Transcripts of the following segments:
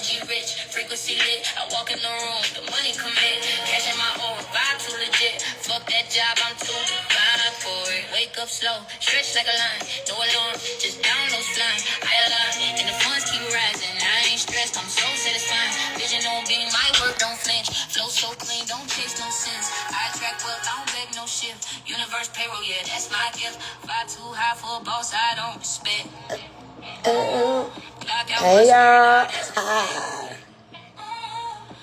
Energy rich, frequency lit. I walk in the room, the money commit. Cash in my own, vibe too legit. Fuck that job, I'm too divine for it. Wake up slow, stretch like a line. No alarm, just download flying. I align, and the funds keep rising. I ain't stressed, I'm so satisfying. Vision on beam, my work don't flinch. Flow so clean, don't chase no sins. I attract wealth, I don't beg no shift. Universe payroll, yeah, that's my gift. Vibe too high for a boss, I don't respect. Hey y'all.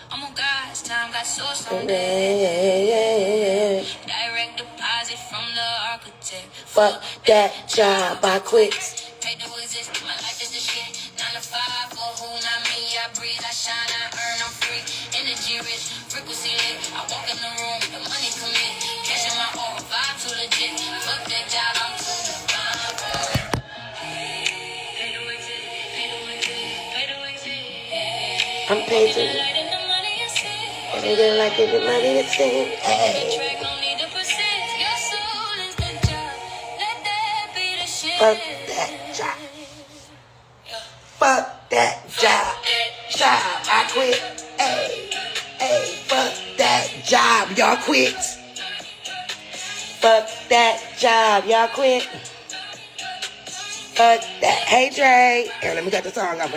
I'm on God's time, got source on that. Direct deposit from the architect. Fuck that job, I quit. Paid to exist, my life is the shit. 9 to 5, for who, not me. I breathe, I shine, I earn, I'm free. Energy rich, frequency lit. I walk in the room, the money commit. Cash in my aura, vibe too legit. Fuck that job, I'm too divine for it. I'm paid to and they didn't like it, the money to sing. Hey. Fuck that job. Fuck that job. Job, I quit. Hey, hey, fuck that job, y'all quit. Fuck that job, y'all quit. Fuck that. Hey, Dre. Here, let me cut the song up.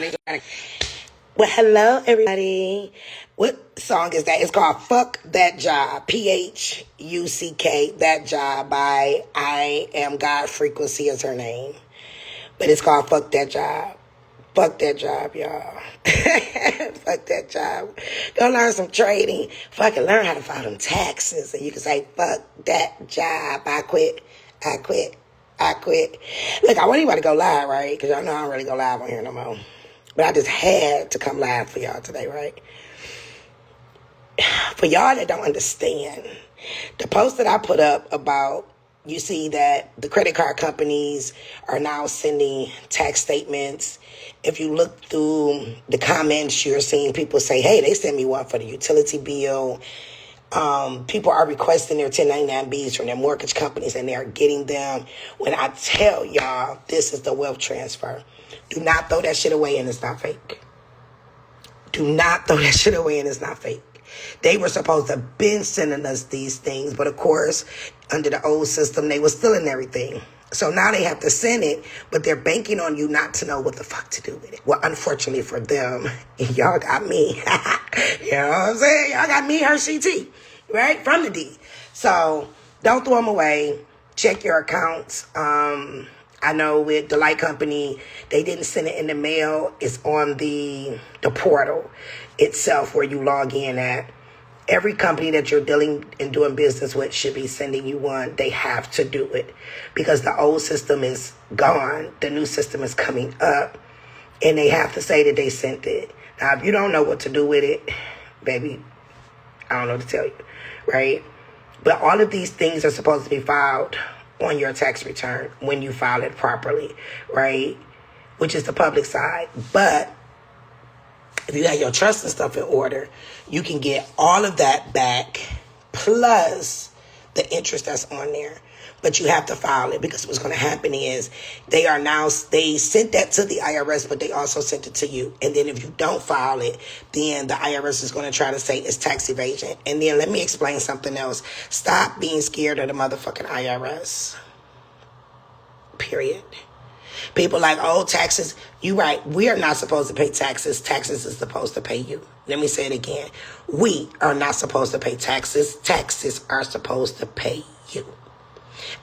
Well, hello, everybody. What song is that? It's called Fuck That Job. P-H-U-C-K, That Job by I Am God Frequency is her name. But it's called Fuck That Job. Fuck that job, y'all. Fuck that job. Go learn some trading. Fucking learn how to file them taxes. And you can say, fuck that job. I quit. I quit. I quit. Look, I want anybody to go live, right? Because y'all know I don't really go live on here no more. But I just had to come live for y'all today, right? For y'all that don't understand, the post that I put up about, you see that the credit card companies are now sending tax statements. If you look through the comments, you're seeing people say, hey, they sent me one for the utility bill. People are requesting their 1099Bs from their mortgage companies, and they're getting them. When I tell y'all, this is the wealth transfer. Do not throw that shit away and it's not fake. Do not throw that shit away and it's not fake. They were supposed to have been sending us these things, but of course, under the old system, they were stealing everything. So now they have to send it, but they're banking on you not to know what the fuck to do with it. Well, unfortunately for them, y'all got me. You know what I'm saying? Y'all got me, Hershey T, right? From the D. So don't throw them away. Check your accounts. I know with the light company, they didn't send it in the mail. It's on the portal itself where you log in at. Every company that you're dealing and doing business with should be sending you one. They have to do it because the old system is gone. The new system is coming up, and they have to say that they sent it. Now, if you don't know what to do with it, baby, I don't know what to tell you, right? But all of these things are supposed to be filed on your tax return when you file it properly, right? Which is the public side. But if you have your trust and stuff in order, you can get all of that back plus the interest that's on there. But you have to file it because what's going to happen is they sent that to the IRS, but they also sent it to you. And then if you don't file it, then the IRS is going to try to say it's tax evasion. And then let me explain something else. Stop being scared of the motherfucking IRS. Period. People like, oh, taxes. You right. We are not supposed to pay taxes. Taxes is supposed to pay you. Let me say it again. We are not supposed to pay taxes. Taxes are supposed to pay you.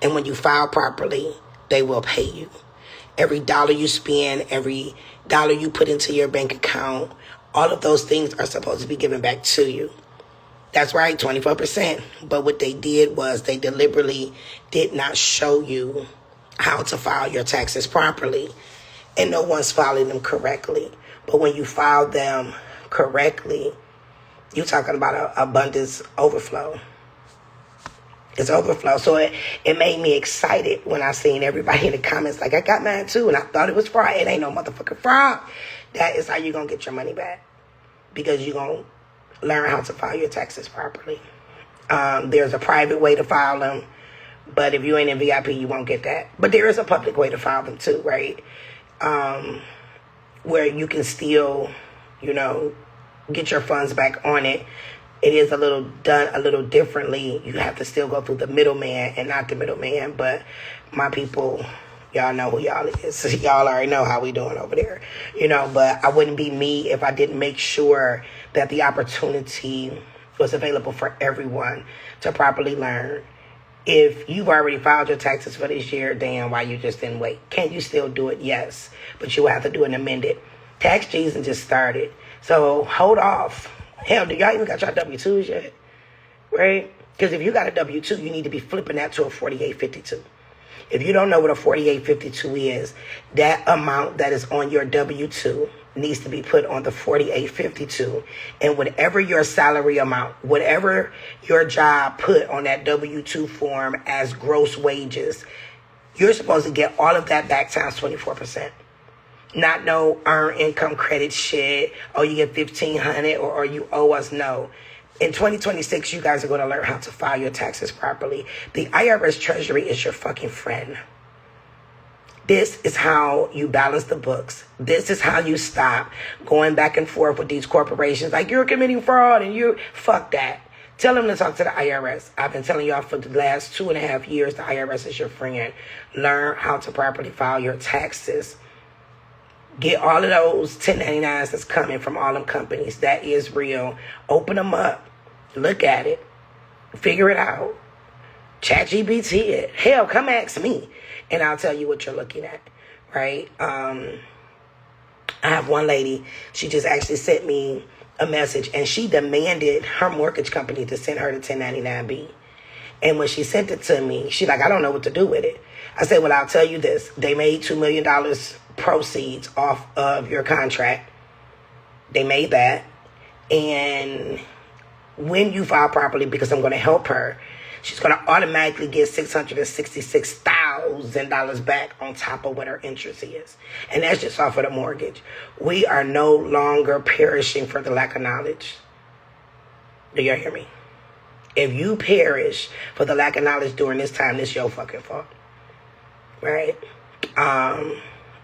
And when you file properly, they will pay you. Every dollar you spend, every dollar you put into your bank account, all of those things are supposed to be given back to you. That's right, 24%. But what they did was they deliberately did not show you how to file your taxes properly. And no one's filing them correctly. But when you file them correctly, you're talking about an abundance overflow. It's overflow. So it made me excited when I seen everybody in the comments like, I got mine too, and I thought it was fraud. It ain't no motherfucking fraud. That is how you're going to get your money back. Because you're going to learn how to file your taxes properly. There's a private way to file them. But if you ain't in VIP, you won't get that. But there is a public way to file them too, right? Where you can still get your funds back on it. It is done a little differently. You have to still go through the middleman and not the middleman. But my people, y'all know who y'all is. So y'all already know how we doing over there. But I wouldn't be me if I didn't make sure that the opportunity was available for everyone to properly learn. If you've already filed your taxes for this year, damn, why you just didn't wait? Can you still do it? Yes. But you will have to do an amended. Tax season just started. So hold off. Hell, do y'all even got your W-2s yet? Right? Because if you got a W-2, you need to be flipping that to a 4852. If you don't know what a 4852 is, that amount that is on your W-2 needs to be put on the 4852. And whatever your salary amount, whatever your job put on that W-2 form as gross wages, you're supposed to get all of that back times 24%. Not no earned income credit shit. Oh, you get $1,500 or you owe us. No. In 2026, you guys are going to learn how to file your taxes properly. The IRS Treasury is your fucking friend. This is how you balance the books. This is how you stop going back and forth with these corporations. Like, you're committing fraud and you... Fuck that. Tell them to talk to the IRS. I've been telling y'all for the last 2.5 years, the IRS is your friend. Learn how to properly file your taxes. Get all of those 1099s that's coming from all them companies. That is real. Open them up. Look at it. Figure it out. ChatGPT it. Hell, come ask me. And I'll tell you what you're looking at. Right? I have one lady. She just actually sent me a message. And she demanded her mortgage company to send her the 1099-B. And when she sent it to me, she's like, I don't know what to do with it. I said, well, I'll tell you this. They made $2 million proceeds off of your contract. They made that. And when you file properly, because I'm going to help her, she's going to automatically get $666,000 back on top of what her interest is. And that's just off of the mortgage. We are no longer perishing for the lack of knowledge. Do y'all hear me? If you perish for the lack of knowledge during this time, it's your fucking fault. Right?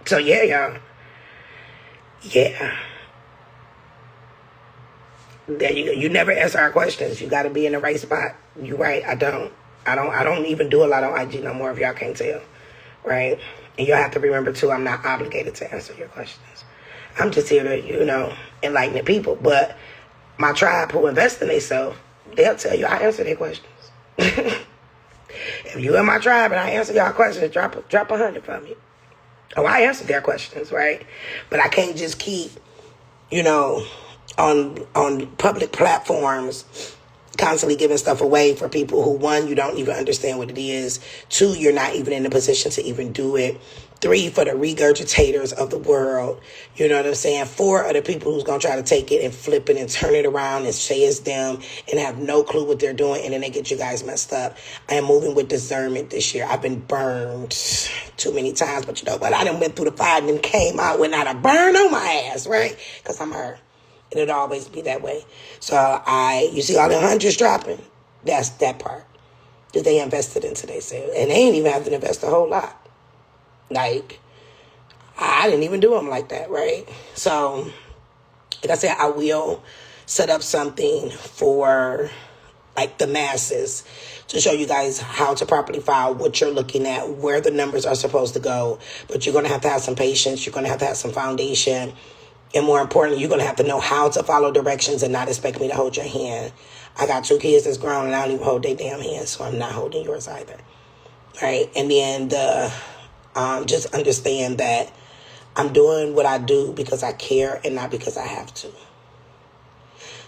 So yeah, y'all. Yeah. There you go. You never answer our questions. You got to be in the right spot. You right. I don't even do a lot on IG no more, if y'all can't tell. Right? And you'll have to remember too, I'm not obligated to answer your questions. I'm just here to, enlighten the people. But my tribe who invest in themselves, they'll tell you I answer their questions. If you in my tribe and I answer y'all questions, drop 100 for me. Oh, I answered their questions, right? But I can't just keep, on public platforms constantly giving stuff away for people who, one, you don't even understand what it is. Two, you're not even in a position to even do it. Three, for the regurgitators of the world. You know what I'm saying? Four, are the people who's going to try to take it and flip it and turn it around and say it's them and have no clue what they're doing, and then they get you guys messed up. I am moving with discernment this year. I've been burned too many times, but you know what? I done went through the fire and then came out with not a burn on my ass, right? Because I'm her. And it'll always be that way. So you see all the hundreds dropping? That's that part. That they invested into themselves. And they ain't even have to invest a whole lot. Like, I didn't even do them like that, right? So, like I said, I will set up something for, like, the masses to show you guys how to properly file, what you're looking at, where the numbers are supposed to go. But you're going to have some patience. You're going to have some foundation. And more importantly, you're going to have to know how to follow directions and not expect me to hold your hand. I got 2 kids that's grown and I don't even hold their damn hands, so I'm not holding yours either. Right? And then just understand that I'm doing what I do because I care and not because I have to.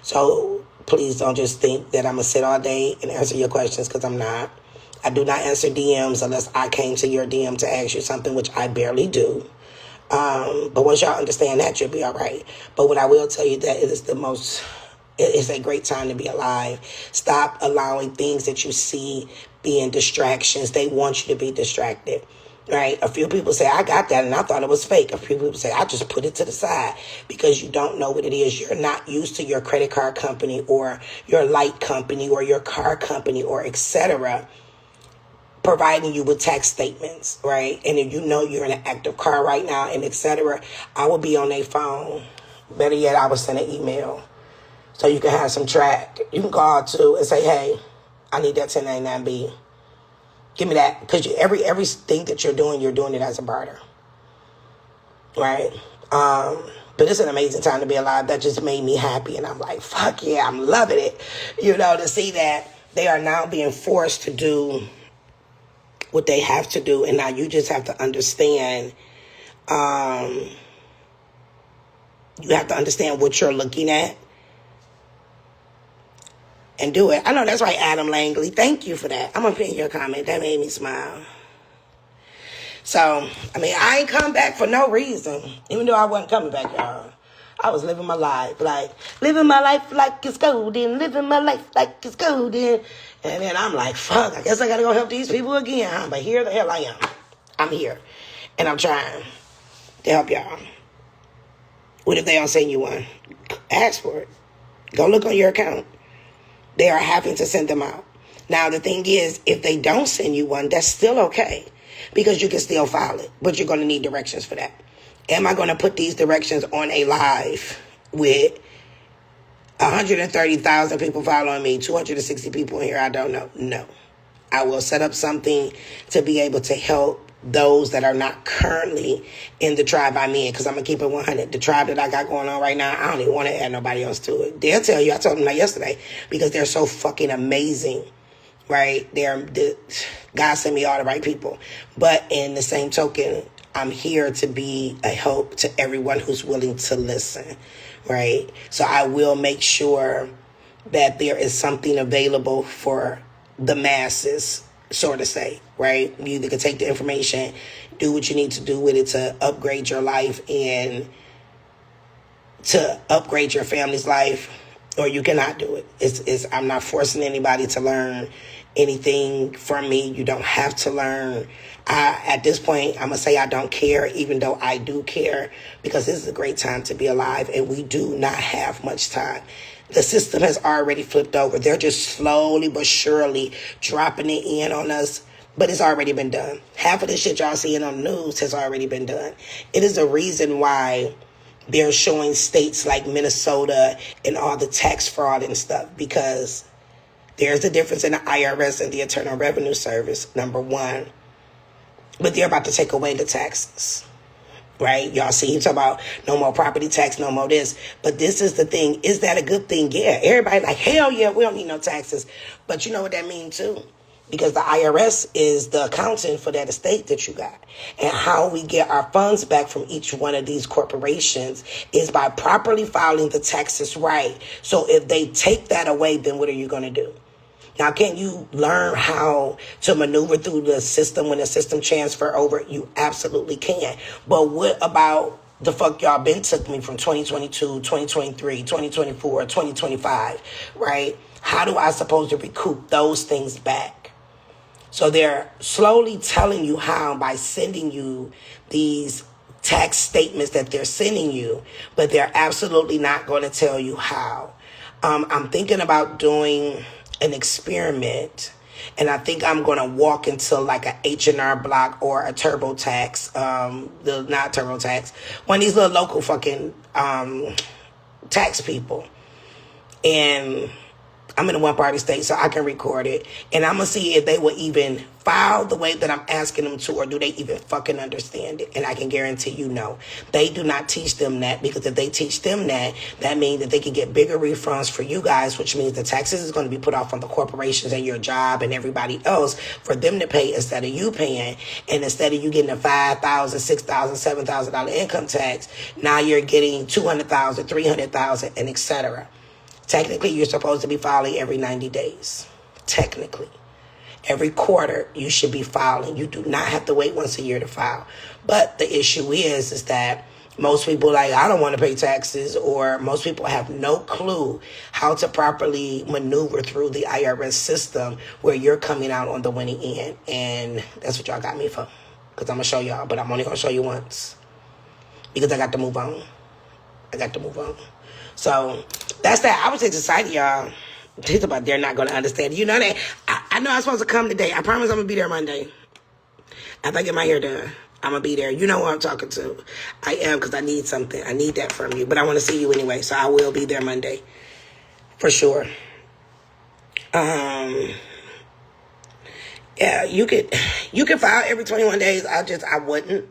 So please don't just think that I'm going to sit all day and answer your questions, because I'm not. I do not answer DMs unless I came to your DM to ask you something, which I barely do. But once y'all understand that, you'll be all right. But what I will tell you, that it is a great time to be alive. Stop allowing things that you see being distractions. They want you to be distracted, right? A few people say, I got that and I thought it was fake. A few people say, I just put it to the side, because you don't know what it is. You're not used to your credit card company or your light company or your car company or etc. providing you with tax statements, right? And if you know you're in an active car right now and etc., I will be on their phone Better yet, I would send an email so you can have some track. You can call too and say, hey, I need that 1099B. Give me that. Because everything that you're doing it as a barter. Right? But it's an amazing time to be alive. That just made me happy. And I'm like, fuck yeah, I'm loving it. You know, to see that they are now being forced to do what they have to do. And now you just have to understand, you have to understand what you're looking at and do it. I know that's right, Adam Langley. Thank you for that. I'm going to pin your comment. That made me smile. So, I mean, I ain't come back for no reason. Even though I wasn't coming back, y'all. I was living my life like it's golden. Living my life like it's golden. And then I'm like, fuck, I guess I got to go help these people again. Huh? But here the hell I am. I'm here. And I'm trying to help y'all. What if they don't send you one? Ask for it. Go look on your account. They are having to send them out. Now, the thing is, if they don't send you one, that's still okay. Because you can still file it. But you're going to need directions for that. Am I going to put these directions on a live with 130,000 people following me, 260 people here? I don't know. No. I will set up something to be able to help those that are not currently in the tribe I'm in. Because I'm going to keep it 100. The tribe that I got going on right now, I don't even want to add nobody else to it. They'll tell you. I told them that yesterday. Because they're so fucking amazing. Right? God sent me all the right people. But in the same token, I'm here to be a help to everyone who's willing to listen. Right? So I will make sure that there is something available for the masses, so to say. Right? You either can take the information, do what you need to do with it to upgrade your life and to upgrade your family's life, or you cannot do it. I'm not forcing anybody to learn anything from me. You don't have to learn. At this point, I'm going to say I don't care, even though I do care, because this is a great time to be alive, and we do not have much time. The system has already flipped over. They're just slowly but surely dropping it in on us, but it's already been done. Half of the shit y'all seeing on the news has already been done. It is a reason why they're showing states like Minnesota and all the tax fraud and stuff, because there's a difference in the IRS and the Internal Revenue Service, number one. But they're about to take away the taxes, right? Y'all see him talk about no more property tax, no more this. But this is the thing. Is that a good thing? Yeah. Everybody like, hell yeah, we don't need no taxes. But you know what that means too? Because the IRS is the accountant for that estate that you got. And how we get our funds back from each one of these corporations is by properly filing the taxes right. So if they take that away, then what are you going to do? Now, can you learn how to maneuver through the system when the system transfer over? You absolutely can. But what about the fuck y'all been took me from 2022, 2023, 2024, 2025, right? How do I supposed to recoup those things back? So they're slowly telling you how by sending you these tax statements that they're sending you, but they're absolutely not going to tell you how. I'm thinking about doing an experiment, and I think I'm going to walk into like a H&R Block or a TurboTax, not TurboTax, one of these little local fucking tax people. And I'm in a one-party state, so I can record it. And I'm going to see if they will even file the way that I'm asking them to, or do they even fucking understand it. And I can guarantee you no. They do not teach them that, because if they teach them that, that means that they can get bigger refunds for you guys, which means the taxes is going to be put off on the corporations and your job and everybody else for them to pay instead of you paying. And instead of you getting a $5,000, $6,000, $7,000 income tax, now you're getting $200,000, $300,000, and etc. Technically, you're supposed to be filing every 90 days. Technically. Every quarter, you should be filing. You do not have to wait once a year to file. But the issue is that most people like, I don't want to pay taxes, or most people have no clue how to properly maneuver through the IRS system where you're coming out on the winning end. And that's what y'all got me for. Because I'm going to show y'all, but I'm only going to show you once. Because I got to move on. So that's that. I was just excited, y'all. It's about they're not going to understand. You know that. I know I'm supposed to come today. I promise I'm going to be there Monday after I get my hair done. I'm going to be there. You know who I'm talking to. I am, because I need something. I need that from you. But I want to see you anyway, so I will be there Monday. For sure. Yeah, you could file every 21 days. I wouldn't.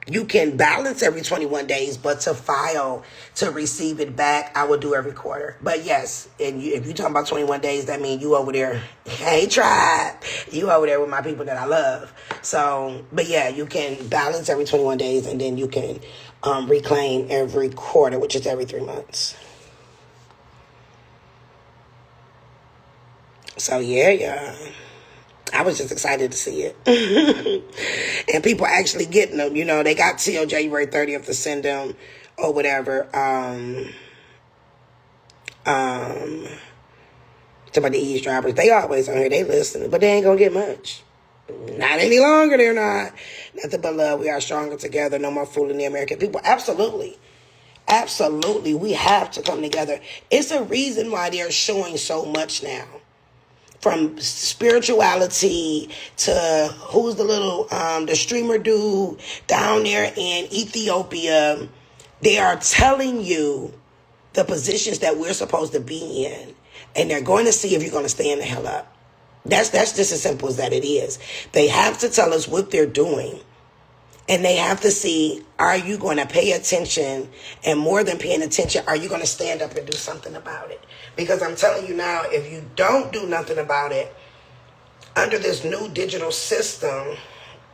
You can balance every 21 days, but to file to receive it back, I would do every quarter. But yes, and if you're talking about 21 days, that means you over there. Hey, tribe, you over there with my people that I love. So, but yeah, you can balance every 21 days, and then you can reclaim every quarter, which is every 3 months. So yeah. I was just excited to see it. And people actually getting them. You know, they got till January 30th to send them or whatever. Talking about the eavesdroppers. They always on here. They listening. But they ain't going to get much. Not any longer. They're not. Nothing but love. We are stronger together. No more fooling the American people. Absolutely. Absolutely. We have to come together. It's a reason why they're showing so much now. From spirituality to who's the little, the streamer dude down there in Ethiopia. They are telling you the positions that we're supposed to be in. And they're going to see if you're going to stand the hell up. That's just as simple as that it is. They have to tell us what they're doing. And they have to see, are you going to pay attention? And more than paying attention, are you going to stand up and do something about it? Because I'm telling you now, if you don't do nothing about it, under this new digital system,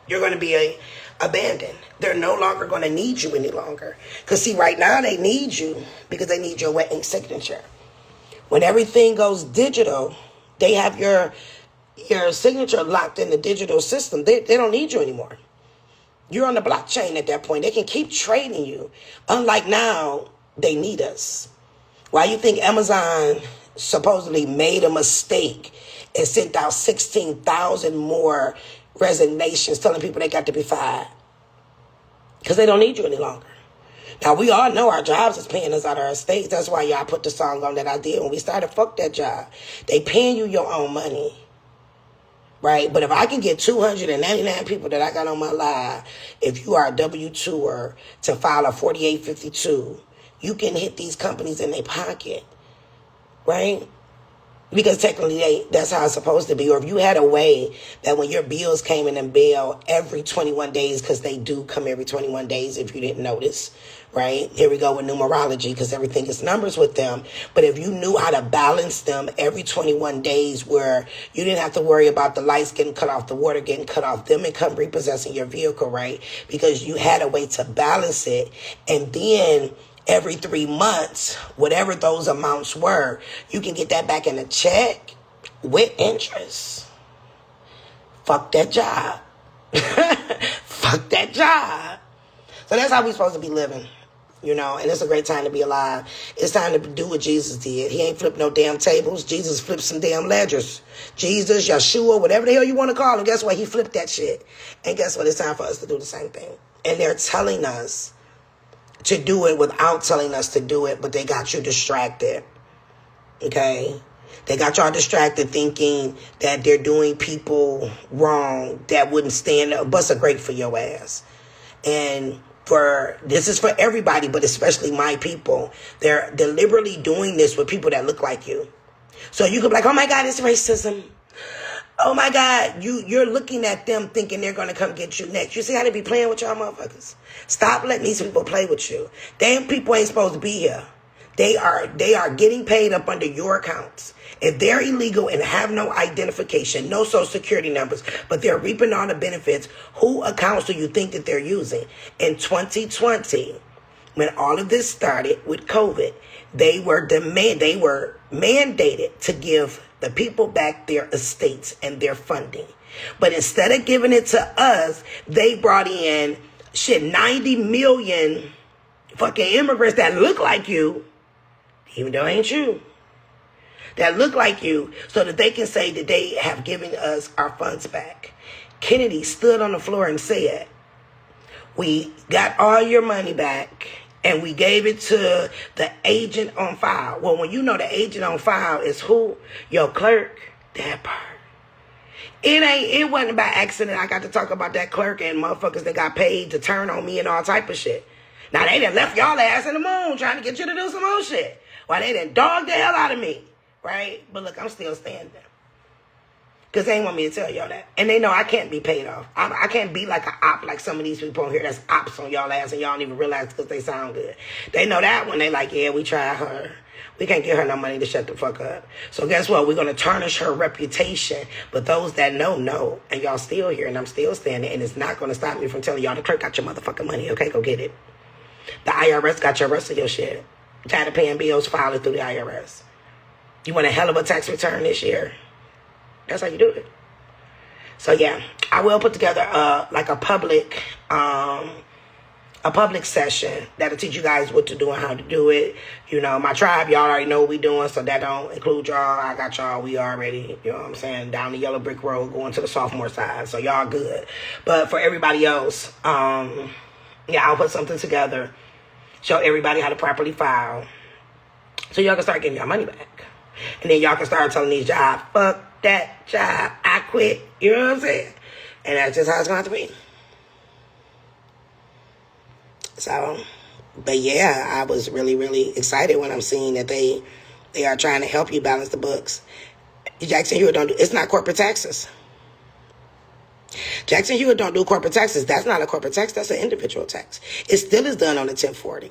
you're going to be abandoned. They're no longer going to need you any longer. Because see, right now they need you because they need your wet ink signature. When everything goes digital, they have your signature locked in the digital system. They don't need you anymore. You're on the blockchain at that point. They can keep trading you. Unlike now, they need us. Why you think Amazon supposedly made a mistake and sent out 16,000 more resignations telling people they got to be fired? Because they don't need you any longer. Now, we all know our jobs is paying us out of our estates. That's why y'all put the song on that I did when we started. Fuck that job. They paying you your own money. Right? But if I can get 299 people that I got on my live, if you are a W-2er to file a 4852, you can hit these companies in their pocket. Right? Because technically that's how it's supposed to be. Or if you had a way that when your bills came in and bail every 21 days, because they do come every 21 days if you didn't notice. Right? Here we go with numerology because everything is numbers with them. But if you knew how to balance them every 21 days where you didn't have to worry about the lights getting cut off, the water getting cut off, them and come repossessing your vehicle, right? Because you had a way to balance it. And then every 3 months, whatever those amounts were, you can get that back in a check with interest. Fuck that job. Fuck that job. So that's how we're supposed to be living. You know, and it's a great time to be alive. It's time to do what Jesus did. He ain't flipped no damn tables. Jesus flipped some damn ledgers. Jesus, Yeshua, whatever the hell you want to call him. Guess what? He flipped that shit. And guess what? It's time for us to do the same thing. And they're telling us to do it without telling us to do it, but they got you distracted. Okay? They got y'all distracted thinking that they're doing people wrong that wouldn't stand up, bust a grape for your ass. And this is for everybody, but especially my people. They're deliberately doing this with people that look like you. So you could be like, oh my God, it's racism. Oh my God, you're looking at them thinking they're going to come get you next. You see how they be playing with y'all motherfuckers? Stop letting these people play with you. Damn people ain't supposed to be here. They are getting paid up under your accounts. If they're illegal and have no identification, no social security numbers, but they're reaping all the benefits, who accounts do you think that they're using? In 2020, when all of this started with COVID, they were mandated to give the people back their estates and their funding. But instead of giving it to us, they brought in 90 million fucking immigrants that look like you, even though ain't you, that look like you, so that they can say that they have given us our funds back. Kennedy stood on the floor and said, we got all your money back and we gave it to the agent on file. Well, when you know the agent on file is who? Your clerk, that part. It wasn't by accident I got to talk about that clerk and motherfuckers that got paid to turn on me and all type of shit. Now, they done left y'all ass in the moon trying to get you to do some more shit. While they done dogged the hell out of me, right? But look, I'm still standing. Because they ain't want me to tell y'all that. And they know I can't be paid off. I can't be like an op like some of these people on here that's ops on y'all ass and y'all don't even realize because they sound good. They know that when they like, yeah, we tried her. We can't give her no money to shut the fuck up. So guess what? We're going to tarnish her reputation. But those that know. And y'all still here and I'm still standing. And it's not going to stop me from telling y'all the clerk got your motherfucking money. Okay, go get it. The IRS got your rest of your shit. Tired of paying bills, file it through the IRS. You want a hell of a tax return this year? That's how you do it. So yeah, I will put together like a public session that'll teach you guys what to do and how to do it. You know, my tribe, y'all already know what we doing, so that don't include y'all. I got y'all. We already, you know what I'm saying, down the yellow brick road going to the sophomore side. So y'all good. But for everybody else, yeah, I'll put something together, show everybody how to properly file, so y'all can start getting your money back. And then y'all can start telling these jobs, fuck that job, I quit. You know what I'm saying? And that's just how it's going to be. So, but yeah, I was really, really excited when I'm seeing that they are trying to help you balance the books. Jackson Hewitt don't do, it's not corporate taxes. Jackson Hewitt don't do corporate taxes. That's not a corporate tax. That's an individual tax. It still is done on the 1040.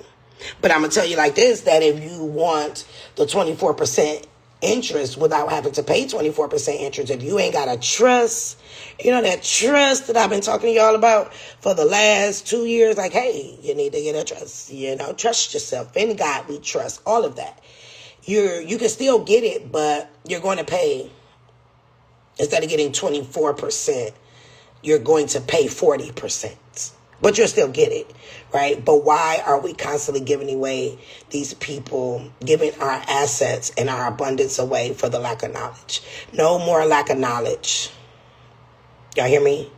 But I'm going to tell you like this, that if you want the 24% interest without having to pay 24% interest, if you ain't got a trust, you know, that trust that I've been talking to y'all about for the last 2 years, like, hey, you need to get a trust, you know, trust yourself. In God we trust, all of that. You can still get it, but you're going to pay, instead of getting 24%, you're going to pay 40%. But you'll still get it, right? But why are we constantly giving away these people, giving our assets and our abundance away for the lack of knowledge? No more lack of knowledge. Y'all hear me?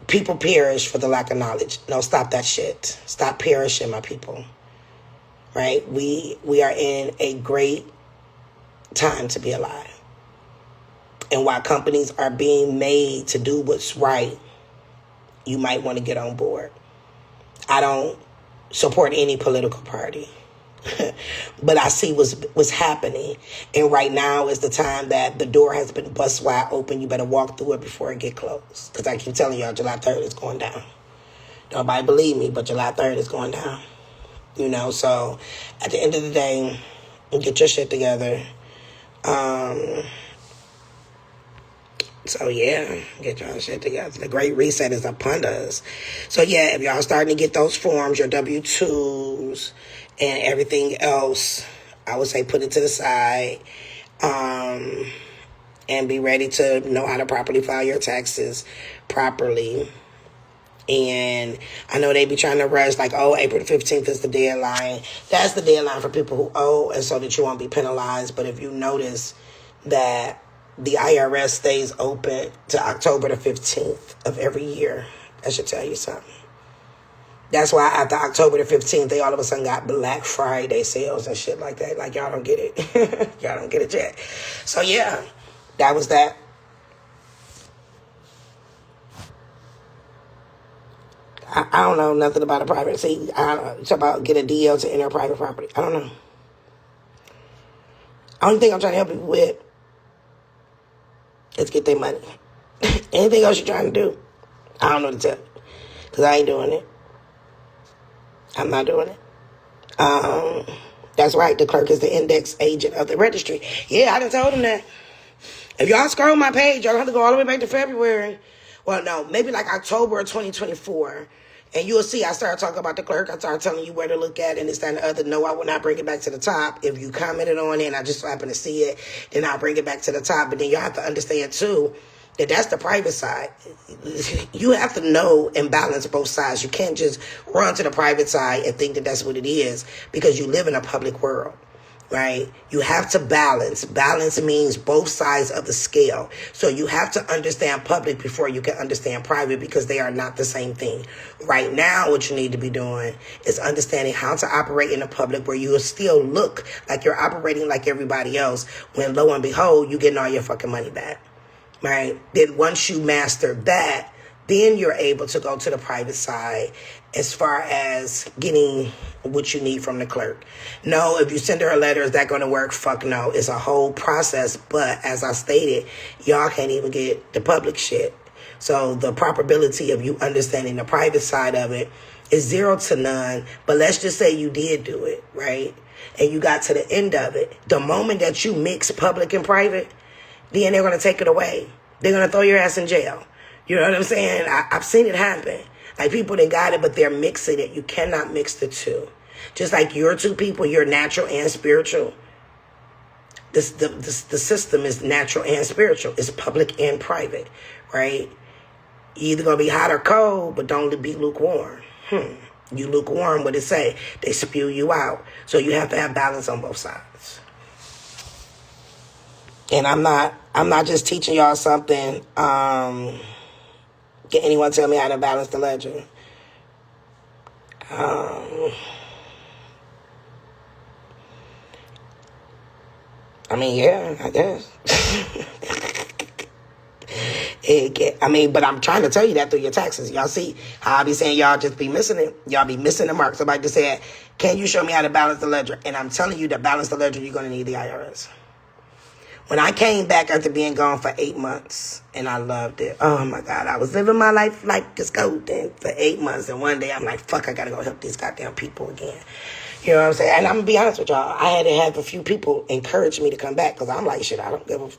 People perish for the lack of knowledge. No, stop that shit. Stop perishing, my people. Right? We are in a great time to be alive. And while companies are being made to do what's right, you might want to get on board. I don't support any political party, but I see what's happening. And right now is the time that the door has been bust wide open. You better walk through it before it get closed. Because I keep telling y'all, July 3rd is going down. Nobody believe me, but July 3rd is going down. You know, so at the end of the day, get your shit together. So, yeah, get y'all shit together. The Great Reset is upon us. So, yeah, if y'all starting to get those forms, your W-2s, and everything else, I would say put it to the side. And be ready to know how to properly file your taxes properly. And I know they be trying to rush, like, oh, April the 15th is the deadline. That's the deadline for people who owe, and so that you won't be penalized. But if you notice that the IRS stays open to October the 15th of every year, that should tell you something. That's why after October the 15th, they all of a sudden got Black Friday sales and shit like that. Like, y'all don't get it. Y'all don't get it yet. So, yeah, that was that. I don't know nothing about a private. See, I don't know. It's about get a DL to enter private property. I don't know. Only thing I'm trying to help people with is get their money. Anything else you're trying to do, I don't know to tell you. Because I ain't doing it. I'm not doing it. That's right. The clerk is the index agent of the registry. Yeah, I done told him that. If y'all scroll my page, y'all have to go all the way back to February. Well, no, maybe like October of 2024. And you'll see I started talking about the clerk. I started telling you where to look at and this, that, and the other. No, I will not bring it back to the top. If you commented on it and I just so happen to see it, then I'll bring it back to the top. But then you have to understand, too, that that's the private side. You have to know and balance both sides. You can't just run to the private side and think that that's what it is because you live in a public world. Right? You have to balance. Balance means both sides of the scale. So you have to understand public before you can understand private because they are not the same thing. Right now, what you need to be doing is understanding how to operate in the public where you will still look like you're operating like everybody else when lo and behold, you're getting all your fucking money back. right? Then once you master that, then you're able to go to the private side as far as getting what you need from the clerk. No, if you send her a letter, is that going to work? Fuck no. It's a whole process. But as I stated, y'all can't even get the public shit. So the probability of you understanding the private side of it is 0 to none. But let's just say you did do it, right? And you got to the end of it. The moment that you mix public and private, then they're going to take it away. They're going to throw your ass in jail. You know what I'm saying? I've seen it happen. Like, people that got it, but they're mixing it. You cannot mix the two. Just like you're two people, you're natural and spiritual. The system is natural and spiritual. It's public and private, right? You either going to be hot or cold, but don't be lukewarm. You lukewarm, what it say? They spew you out. So you have to have balance on both sides. And I'm not just teaching y'all something. Can anyone tell me how to balance the ledger? I mean, yeah, I guess. But I'm trying to tell you that through your taxes. Y'all see how I be saying y'all just be missing it? Y'all be missing the mark. Somebody just said, can you show me how to balance the ledger? And I'm telling you, to balance the ledger, you're going to need the IRS. When I came back after being gone for 8 months, and I loved it. Oh, my God. I was living my life like this golden for 8 months. And one day, I'm like, fuck, I got to go help these goddamn people again. You know what I'm saying? And I'm going to be honest with y'all. I had to have a few people encourage me to come back because I'm like, shit, I don't give a...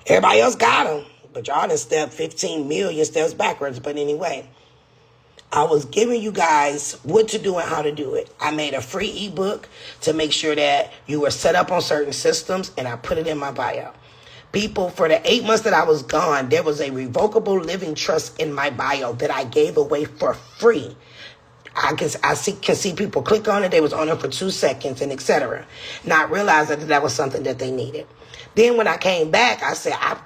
Everybody else got them. But y'all done stepped 15 million steps backwards. But anyway, I was giving you guys what to do and how to do it. I made a free ebook to make sure that you were set up on certain systems, and I put it in my bio. People, for the 8 months that I was gone, there was a revocable living trust in my bio that I gave away for free. I can see people click on it. They was on it for 2 seconds and etc. Not realizing that was something that they needed. Then when I came back, I said I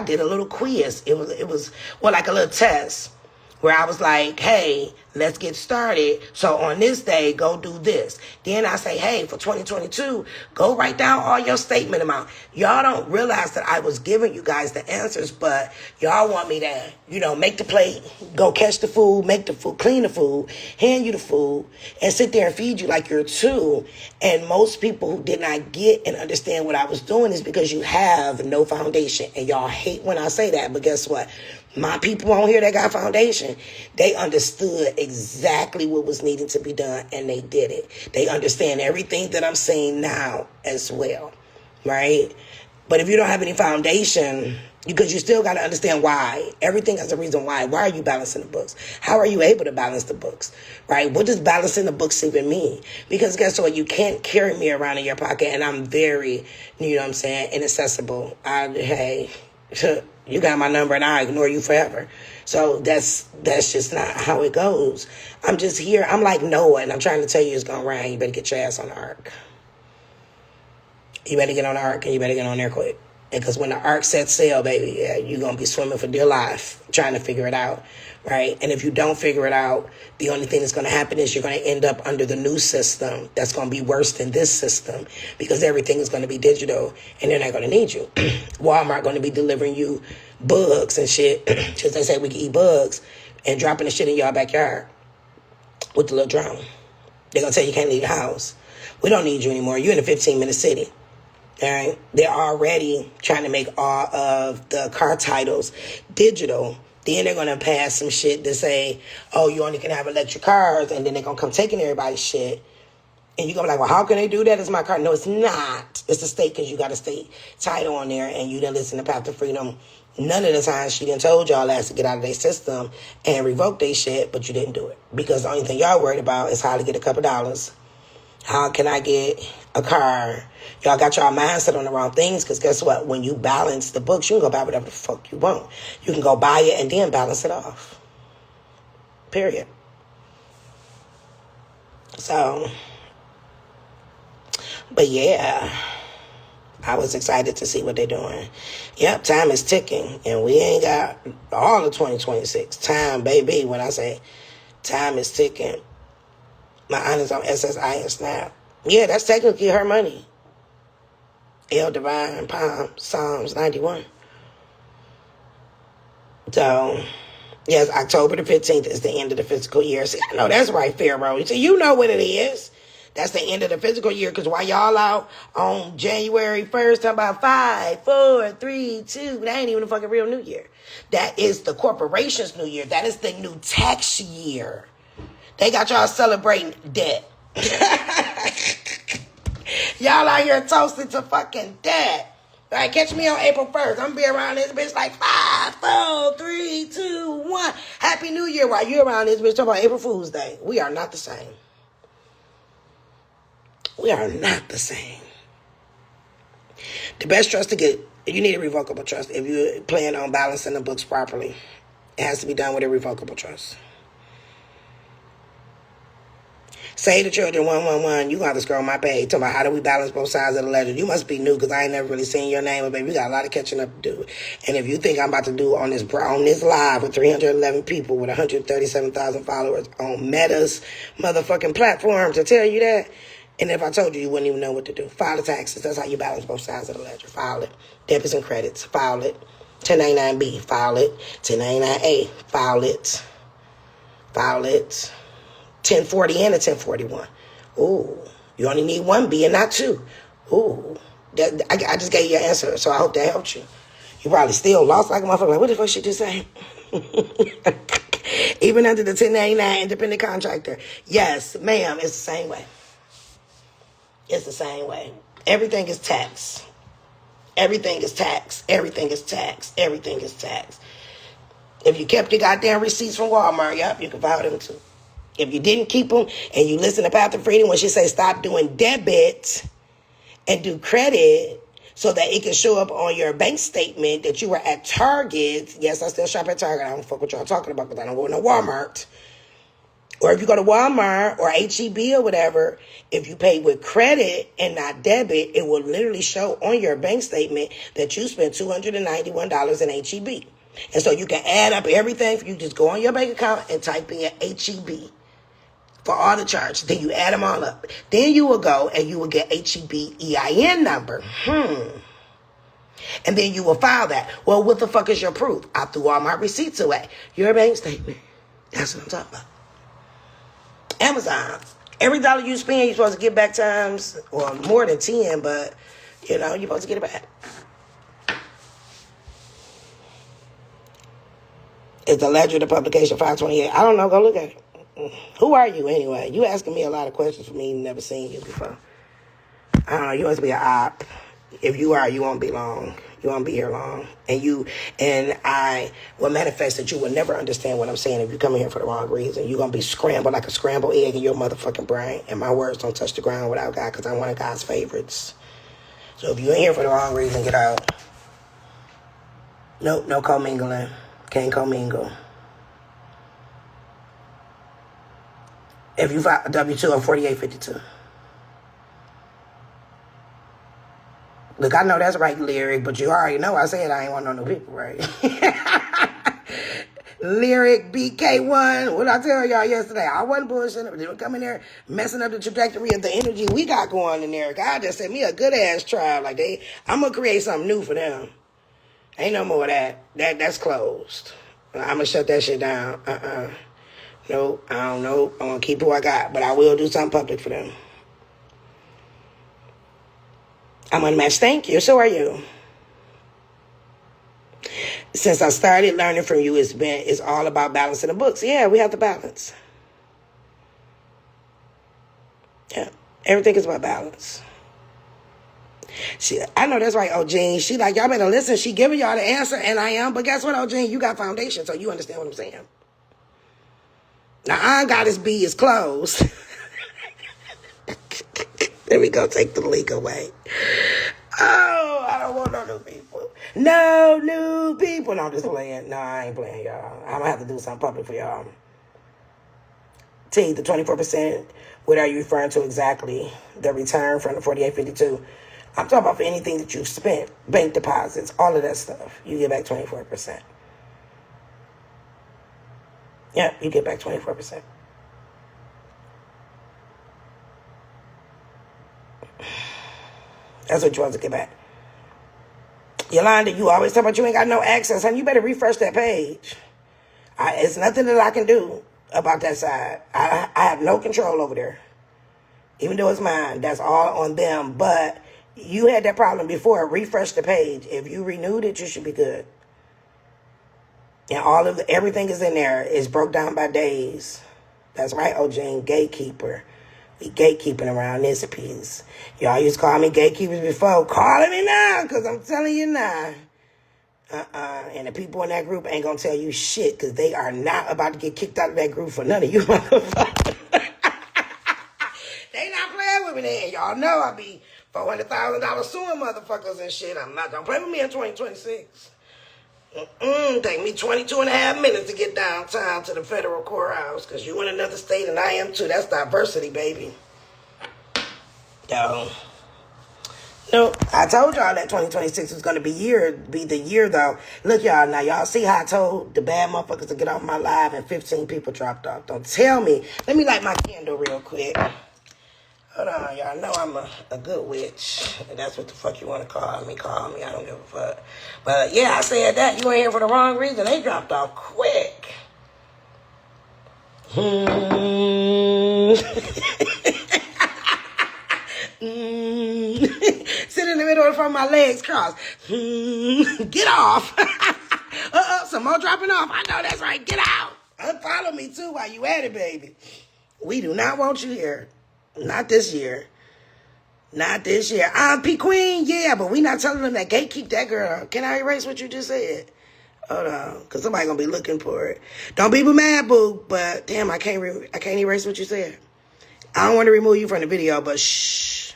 did a little quiz. It was like a little test where I was like, hey, let's get started. So on this day, go do this. Then I say, hey, for 2022, go write down all your statement amount. Y'all don't realize that I was giving you guys the answers, but y'all want me to, make the plate, go catch the food, make the food, clean the food, hand you the food, and sit there and feed you like you're two. And most people who did not get and understand what I was doing is because you have no foundation. And y'all hate when I say that, but guess what? My people on here that got foundation, they understood exactly what was needed to be done, and they did it. They understand everything that I'm saying now as well, right? But if you don't have any foundation, because you still got to understand why. Everything has a reason why. Why are you balancing the books? How are you able to balance the books, right? What does balancing the books even mean? Because guess what? You can't carry me around in your pocket, and I'm very, inaccessible. Hey, you got my number and I ignore you forever. So that's just not how it goes. I'm just here. I'm like Noah, and I'm trying to tell you it's going to rain. You better get your ass on the ark. You better get on the ark, and you better get on there quick. Because when the ark sets sail, baby, yeah, you're going to be swimming for dear life trying to figure it out, right? And if you don't figure it out, the only thing that's going to happen is you're going to end up under the new system that's going to be worse than this system because everything is going to be digital, and they're not going to need you. Walmart going to be delivering you bugs and shit, just they say we can eat bugs, and dropping the shit in your backyard with the little drone. They're going to tell you can't leave the house. We don't need you anymore. You're in a 15-minute city. All right, they're already trying to make all of the car titles digital. Then they're going to pass some shit to say, oh, you only can have electric cars. And then they're going to come taking everybody's shit. And you're going to be like, well, how can they do that? It's my car. No, it's not. It's a state because you got a state title on there and you didn't listen to Path to Freedom. None of the time she done told y'all ass to get out of their system and revoke their shit, but you didn't do it. Because the only thing y'all worried about is how to get a couple dollars. How can I get a car? Y'all got y'all mindset on the wrong things because guess what? When you balance the books, you can go buy whatever the fuck you want. You can go buy it and then balance it off. Period. So, but yeah, I was excited to see what they're doing. Yep, time is ticking and we ain't got all of 2026. Time, baby, when I say time is ticking. My aunt is on SSI and Snap. Yeah, that's technically her money. El Divine, Palm, Psalms 91. So, yes, October the 15th is the end of the fiscal year. See, I know that's right, Pharaoh. So you know what it is. That's the end of the fiscal year, because while y'all out on January 1st talking about 5, 4, 3, 2, that ain't even a fucking real new year. That is the corporation's new year. That is the new tax year. They got y'all celebrating debt. Y'all out here toasting to fucking debt. All right, catch me on April 1st. I'm going to be around this bitch like 5, 4, 3, 2, 1. Happy New Year while you around this bitch talking about April Fool's Day. We are not the same. We are not the same. The best trust to get, you need a revocable trust. If you plan on balancing the books properly, it has to be done with a revocable trust. Say the children 111. You got to scroll my page talking about how do we balance both sides of the ledger. You must be new because I ain't never really seen your name, but baby, we got a lot of catching up to do. And if you think I'm about to do on this live with 311 people with 137,000 followers on Meta's motherfucking platform to tell you that, and if I told you, you wouldn't even know what to do. File the taxes. That's how you balance both sides of the ledger. File it. Debits and credits. File it. 1099B. File it. 1099A. File it. File it. 1040 and a 1041. Ooh, you only need one B and not two. Ooh, I just gave you your answer, so I hope that helped you. You probably still lost like a motherfucker. Like, what the fuck she just say? Even under the 1099 independent contractor. Yes, ma'am, it's the same way. It's the same way. Everything is taxed. Everything is taxed. Everything is taxed. Everything is taxed. If you kept your goddamn receipts from Walmart, yep, you can file them too. If you didn't keep them and you listen to Path to Freedom when she say stop doing debit and do credit so that it can show up on your bank statement that you were at Target. Yes, I still shop at Target. I don't fuck what y'all talking about because I don't go to no Walmart. Or if you go to Walmart or HEB or whatever, if you pay with credit and not debit, it will literally show on your bank statement that you spent $291 in HEB. And so you can add up everything. You just go on your bank account and type in HEB for all the charges. Then you add them all up. Then you will go and you will get HEB EIN number. And then you will file that. Well, what the fuck is your proof? I threw all my receipts away. Your bank statement. That's what I'm talking about. Amazon. Every dollar you spend, you're supposed to get back times, or more than 10, but, you know, you're supposed to get it back. It's the ledger, the publication, 528. I don't know. Go look at it. Who are you anyway? You asking me a lot of questions for me. Never seen you before. I don't know. You must be an op. If you are, you won't be long. You won't be here long. And I will manifest that you will never understand what I'm saying if you come in here for the wrong reason. You're going to be scrambled like a scrambled egg in your motherfucking brain. And my words don't touch the ground without God because I'm one of God's favorites. So if you're in here for the wrong reason, get out. Nope, no commingling. Can't commingle. If you file a W-2 or 4852. Look, I know that's right, Lyric, but you already know I said I ain't want no new people, right? Lyric, BK1, what I tell y'all yesterday? I wasn't bullshitting. They were coming there messing up the trajectory of the energy we got going in there. God just sent me a good-ass tribe. Like, I'm going to create something new for them. Ain't no more of that. That's closed. I'm going to shut that shit down. Nope, I don't know. I'm going to keep who I got, but I will do something public for them. I'm unmatched. Thank you. So are you. Since I started learning from you, it's all about balancing the books. Yeah, we have to balance. Yeah, everything is about balance. I know that's right, O'Gene. She like, y'all better listen. She giving y'all the answer, and I am. But guess what, O'Gene? You got foundation, so you understand what I'm saying. Now, I got his B is closed. There we go. Take the link away. Oh, I don't want no new people. No new people. No, I'm just playing. No, I ain't playing, y'all. I'm going to have to do something public for y'all. T, the 24%, what are you referring to exactly? The return from the 4852. I'm talking about for anything that you've spent. Bank deposits, all of that stuff. You get back 24%. Yeah, you get back 24%. That's what you want to get back. Yolanda, you always talk about you ain't got no access, honey. You better refresh that page. It's nothing that I can do about that side. I have no control over there. Even though it's mine, that's all on them. But you had that problem before. Refresh the page. If you renewed it, you should be good. And everything is in there. It's broke down by days. That's right, OJ, gatekeeper. We gatekeeping around this piece. Y'all used to call me gatekeepers before. Calling me now, because I'm telling you now. And the people in that group ain't going to tell you shit, because they are not about to get kicked out of that group for none of you motherfuckers. They not playing with me then. Y'all know I be $400,000 suing motherfuckers and shit. Don't play with me in 2026. Take me 22 and a half minutes to get downtown to the federal courthouse, because you in another state and I am too. That's diversity, baby. Yo. No, I told y'all that 2026 was going to be the year, though. Look, y'all, now y'all see how I told the bad motherfuckers to get off my live and 15 people dropped off. Don't tell me. Let me light my candle real quick. Hold on, y'all know I'm a good witch. And that's what the fuck you want to call me. Call me. I don't give a fuck. But, yeah, I said that. You ain't here for the wrong reason. They dropped off quick. Sit in the middle from my legs crossed. Get off. Some more dropping off. I know that's right. Get out. Unfollow me, too, while you at it, baby. We do not want you here. Not this year. Not this year. P Queen, yeah, but we not telling them that gatekeep that girl. Can I erase what you just said? Hold on, because somebody going to be looking for it. Don't be mad, boo, but damn, I can't erase what you said. I don't want to remove you from the video, but shh.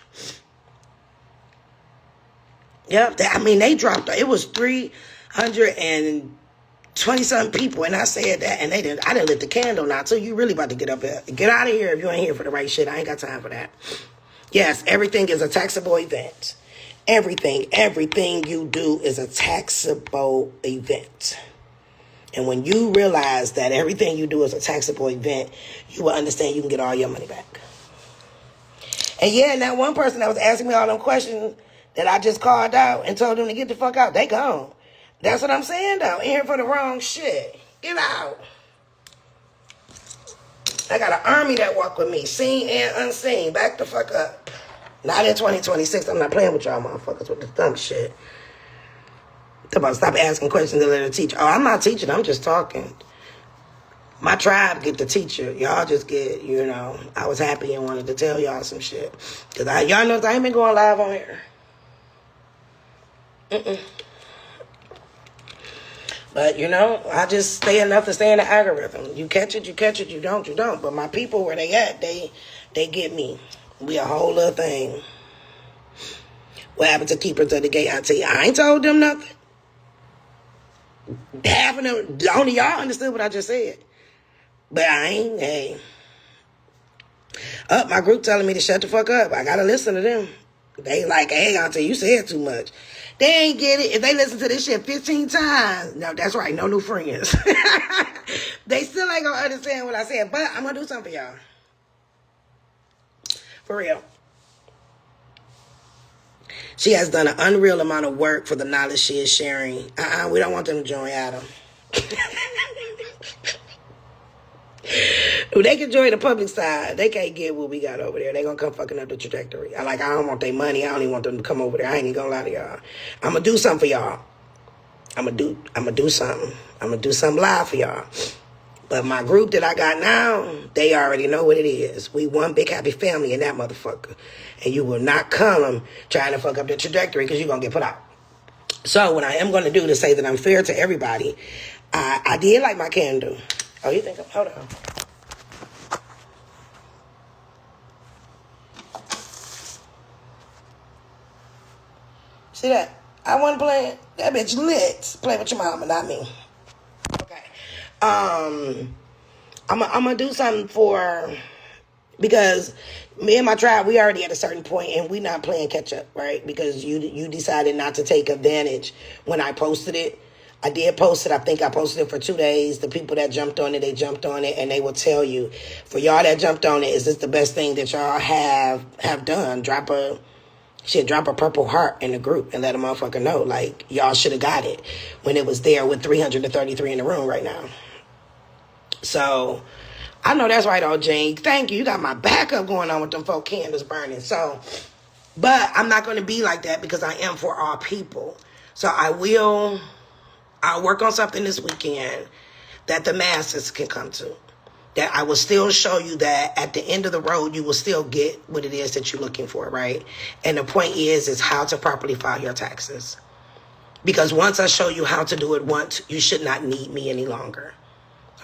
Yep, they dropped. It was 320-something people, and I said that, and I didn't lit the candle now, so you really about to get up here. Get out of here if you ain't here for the right shit. I ain't got time for that. Yes, everything is a taxable event. Everything you do is a taxable event. And when you realize that everything you do is a taxable event, you will understand you can get all your money back. And yeah, now one person that was asking me all them questions that I just called out and told them to get the fuck out, they gone. That's what I'm saying, though. In here for the wrong shit. Get out. I got an army that walk with me, seen and unseen. Back the fuck up. Not in 2026. I'm not playing with y'all motherfuckers with the dumb shit. They're about to stop asking questions and let her teach. Oh, I'm not teaching. I'm just talking. My tribe get the teacher. Y'all just get, I was happy and wanted to tell y'all some shit. Because y'all know I ain't been going live on here. But, I just stay enough to stay in the algorithm. You catch it, you don't, you don't. But my people, where they at, they get me. We a whole other thing. What happened to Keepers of the Gate? I ain't told them nothing. Half of them, only y'all understood what I just said. But I ain't, hey. My group telling me to shut the fuck up. I gotta listen to them. They like, hey, Auntie, you said too much. They ain't get it. If they listen to this shit 15 times, no, that's right, no new friends. They still ain't gonna understand what I said, but I'm gonna do something for y'all. For real. She has done an unreal amount of work for the knowledge she is sharing. We don't want them to join Adam. If they can join the public side, they can't get what we got over there. They gonna come fucking up the trajectory. I don't want their money. I don't even want them to come over there. I ain't even gonna lie to y'all. I'm gonna do something for y'all. I'm gonna do something. I'm gonna do something live for y'all. But my group that I got now, they already know what it is. We one big happy family in that motherfucker. And you will not come trying to fuck up the trajectory because you're gonna get put out. So what I am gonna do to say that I'm fair to everybody, I did like my candle. Oh, you think hold on. See that? I wasn't playing. That bitch lit. Play with your mama, not me. Okay. I'm gonna do something because me and my tribe, we already at a certain point and we not playing catch up, right? Because you decided not to take advantage when I posted it. I did post it. I think I posted it for 2 days. The people that jumped on it, they jumped on it, and they will tell you, for y'all that jumped on it, is this the best thing that y'all have done? Drop a She'd drop a purple heart in the group and let a motherfucker know, like, y'all should have got it when it was there with 333 in the room right now. So, I know that's right, old Jane. Thank you. You got my backup going on with them 4 candles burning. So, but I'm not going to be like that because I am for all people. So, I'll work on something this weekend that the masses can come to. That I will still show you that at the end of the road, you will still get what it is that you're looking for, right? And the point is how to properly file your taxes. Because once I show you how to do it once, you should not need me any longer.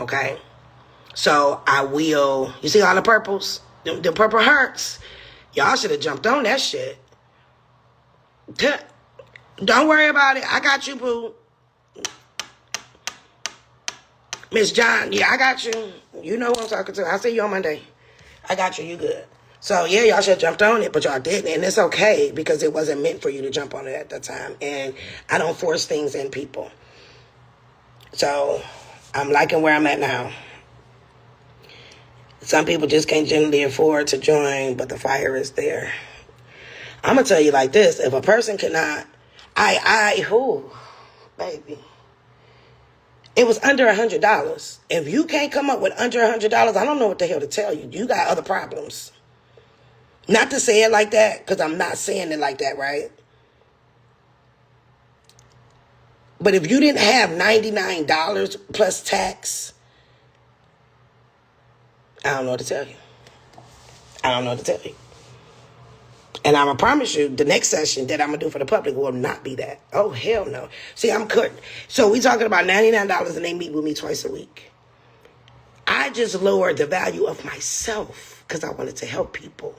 Okay? So I will, you see all the purples? The purple hearts. Y'all should have jumped on that shit. Don't worry about it. I got you, boo. Miss John, yeah, I got you. You know who I'm talking to. I'll see you on Monday. I got you. You good. So, yeah, y'all should have jumped on it, but y'all didn't. And it's okay because it wasn't meant for you to jump on it at the time. And I don't force things in people. So, I'm liking where I'm at now. Some people just can't generally afford to join, but the fire is there. I'm going to tell you like this. If a person cannot, baby. It was under $100. If you can't come up with under $100, I don't know what the hell to tell you. You got other problems. Not to say it like that, because I'm not saying it like that, right? But if you didn't have $99 plus tax, I don't know what to tell you. I don't know what to tell you. And I'm going to promise you, the next session that I'm going to do for the public will not be that. Oh, hell no. See, I'm cut. So we talking about $99 and they meet with me twice a week. I just lowered the value of myself because I wanted to help people.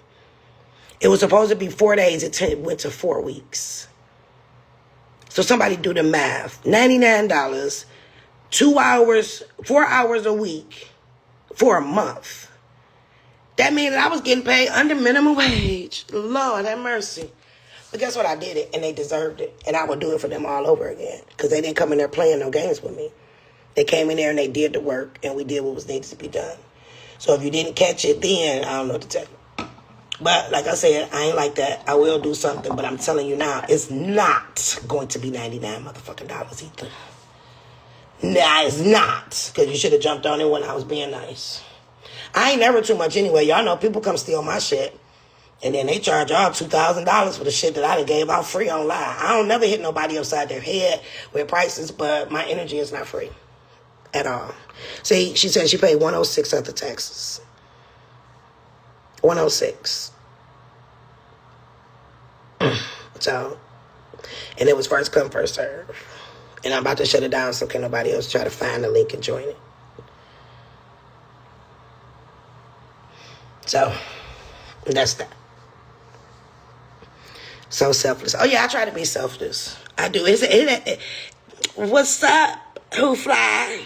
It was supposed to be 4 days. It went to 4 weeks. So somebody do the math. $99, 2 hours, 4 hours a week for a month. That means I was getting paid under minimum wage. Lord have mercy. But guess what? I did it, and they deserved it. And I will do it for them all over again. Because they didn't come in there playing no games with me. They came in there, and they did the work, and we did what was needed to be done. So if you didn't catch it then, I don't know what to tell you. But like I said, I ain't like that. I will do something, but I'm telling you now, it's not going to be $99 motherfucking dollars either. Nah, it's not. Because you should have jumped on it when I was being nice. I ain't never too much anyway. Y'all know people come steal my shit. And then they charge y'all $2,000 for the shit that I done gave out free online. I don't never hit nobody upside their head with prices, but my energy is not free at all. See, she said she paid $106 after taxes. $106. So, and it was first come, first serve. And I'm about to shut it down so can nobody else try to find the link and join it. So, that's that. So selfless. Oh, yeah, I try to be selfless. I do. What's up? Who fly?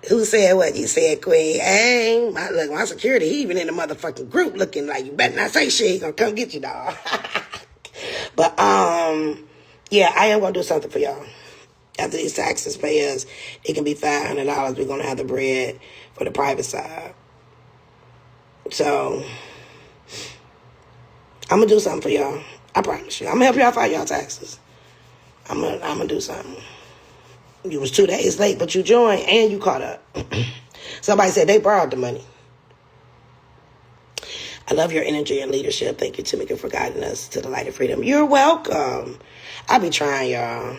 Who said what? You said, Queen. Hey, my security, he even in the motherfucking group looking like, you better not say shit. He gonna come get you, dog. But, yeah, I am gonna do something for y'all. After these taxes pay us, it can be $500. We're gonna have the bread for the private side. So, I'm going to do something for y'all. I promise you. I'm going to help y'all file y'all taxes. I'm gonna do something. You was 2 days late, but you joined and you caught up. Somebody said they borrowed the money. I love your energy and leadership. Thank you, Tamika, for guiding us to the light of freedom. You're welcome. I be trying, y'all.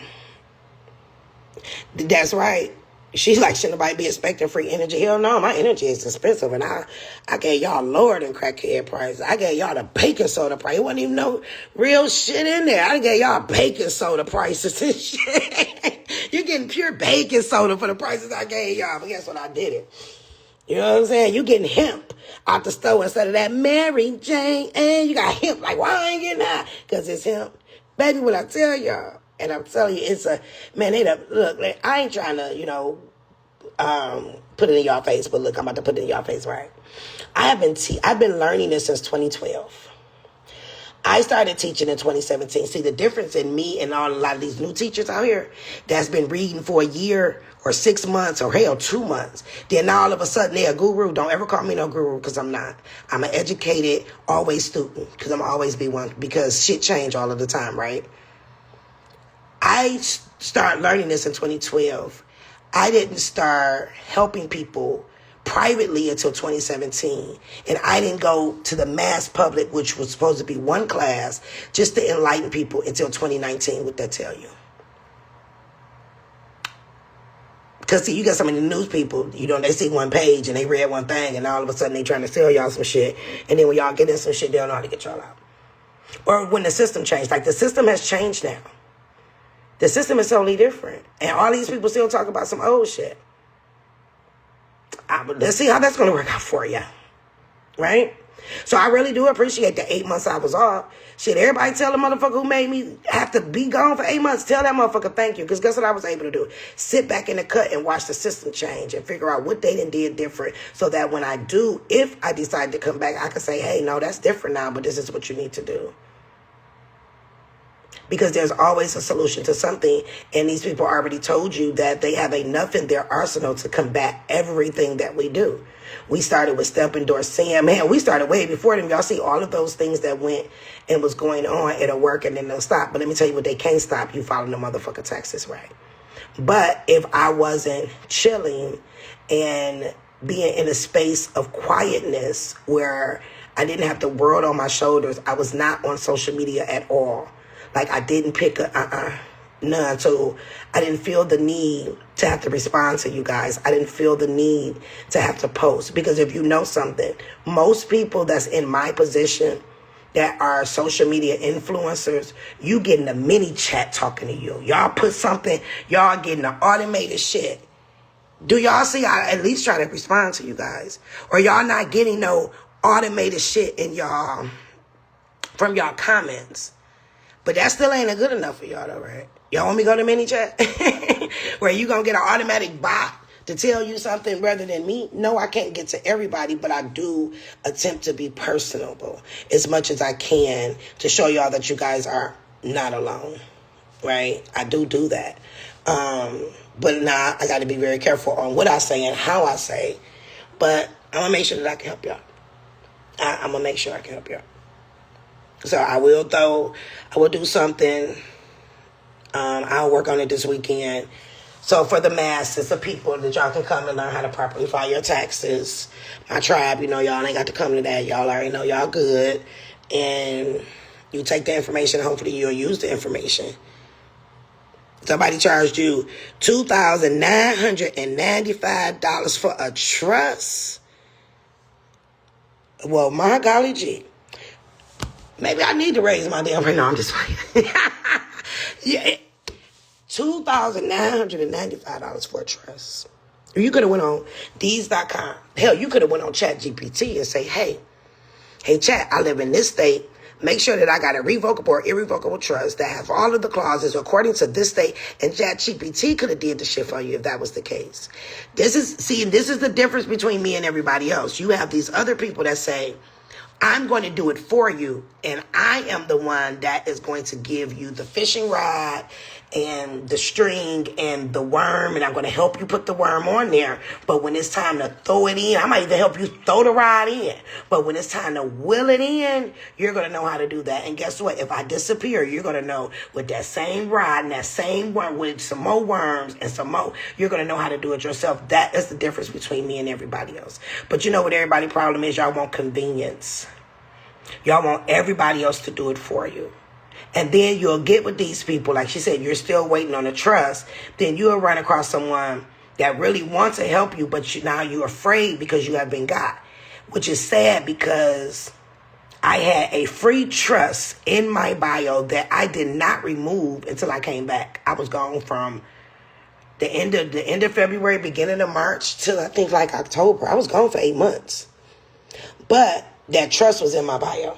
That's right. She's like, shouldn't nobody be expecting free energy? Hell no, my energy is expensive. And I gave y'all lower than crackhead prices. I gave y'all the baking soda price. It wasn't even no real shit in there. I gave y'all baking soda prices and shit. You're getting pure baking soda for the prices I gave y'all. But guess what? I did it. You know what I'm saying? You getting hemp out the store instead of that Mary Jane. And you got hemp. Like, why I ain't getting that? Because it's hemp. Baby, what I tell y'all. And I'm telling you, it's a, man, look, I ain't trying to, put it in y'all face, but look, I'm about to put it in y'all face, right? I've been learning this since 2012. I started teaching in 2017. See, the difference in me and a lot of these new teachers out here that's been reading for a year or 6 months or hell 2 months, then now all of a sudden they're a guru. Don't ever call me no guru, because I'm not. I'm an educated, always student, because I'm always be one, because shit change all of the time, right? I started learning this in 2012. I didn't start helping people privately until 2017. And I didn't go to the mass public, which was supposed to be one class, just to enlighten people until 2019. What that tell you? Because, see, you got some of the news people, you know, they see one page and they read one thing, and all of a sudden they trying to sell y'all some shit. And then when y'all get in some shit, they don't know how to get y'all out. Or when the system changed. Like, the system has changed now. The system is totally different. And all these people still talk about some old shit. Let's see how that's going to work out for you. Right? So I really do appreciate the 8 months I was off. Shit, everybody tell the motherfucker who made me have to be gone for 8 months, tell that motherfucker thank you. Because guess what I was able to do? Sit back in the cut and watch the system change and figure out what they did different, so that when I do, if I decide to come back, I can say, hey, no, that's different now, but this is what you need to do. Because there's always a solution to something, and these people already told you that they have enough in their arsenal to combat everything that we do. We started with Step Endorse Sam. Man, we started way before them. Y'all see all of those things that went and was going on. It'll work and then they'll stop. But let me tell you what they can't stop. You following the motherfucking Texas, right? But if I wasn't chilling and being in a space of quietness where I didn't have the world on my shoulders, I was not on social media at all. Like, I didn't pick none. So I didn't feel the need to have to respond to you guys. I didn't feel the need to have to post. Because if you know something, most people that's in my position that are social media influencers, you getting a mini chat talking to you. Y'all put something, y'all getting the automated shit. Do y'all see I at least try to respond to you guys? Or y'all not getting no automated shit in y'all, from y'all comments? But that still ain't good enough for y'all though, right? Y'all want me to go to mini chat? Where you gonna get an automatic bot to tell you something rather than me? No, I can't get to everybody, but I do attempt to be personable as much as I can to show y'all that you guys are not alone, right? I do that. But now I got to be very careful on what I say and how I say. But I'm going to make sure that I can help y'all. I'm going to make sure I can help y'all. So I will do something. I'll work on it this weekend. So for the masses of people that y'all can come and learn how to properly file your taxes. My tribe, y'all ain't got to come to that. Y'all already know y'all good. And you take the information, hopefully you'll use the information. Somebody charged you $2,995 for a trust. Well, my golly gee. Maybe I need to raise my damn rate. No, I'm just playing. Yeah, $2,995 for a trust. You could have went on Deeds.com. Hell, you could have went on ChatGPT and say, hey, chat, I live in this state. Make sure that I got a revocable or irrevocable trust that has all of the clauses according to this state. And ChatGPT could have did the shit for you if that was the case. This is the difference between me and everybody else. You have these other people that say, I'm going to do it for you, and I am the one that is going to give you the fishing rod and the string and the worm, and I'm going to help you put the worm on there. But when it's time to throw it in, I might even help you throw the rod in. But when it's time to wheel it in, you're going to know how to do that. And guess what? If I disappear, you're going to know with that same rod and that same worm, with some more worms and some more, you're going to know how to do it yourself. That is the difference between me and everybody else. But you know what everybody's problem is? Y'all want convenience. Y'all want everybody else to do it for you. And then you'll get with these people, like she said, you're still waiting on a trust. Then you'll run across someone that really wants to help you, but now you're afraid because you have been got. Which is sad, because I had a free trust in my bio that I did not remove until I came back. I was gone from the end of February, beginning of March, till I think like October. I was gone for 8 months. But that trust was in my bio.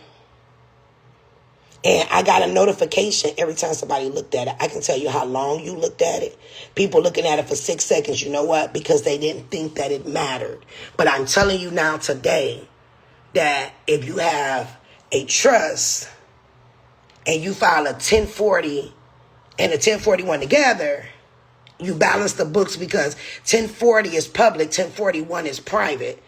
And I got a notification every time somebody looked at it. I can tell you how long you looked at it. People looking at it for 6 seconds, you know what? Because they didn't think that it mattered. But I'm telling you now today that if you have a trust and you file a 1040 and a 1041 together, you balance the books because 1040 is public, 1041 is private.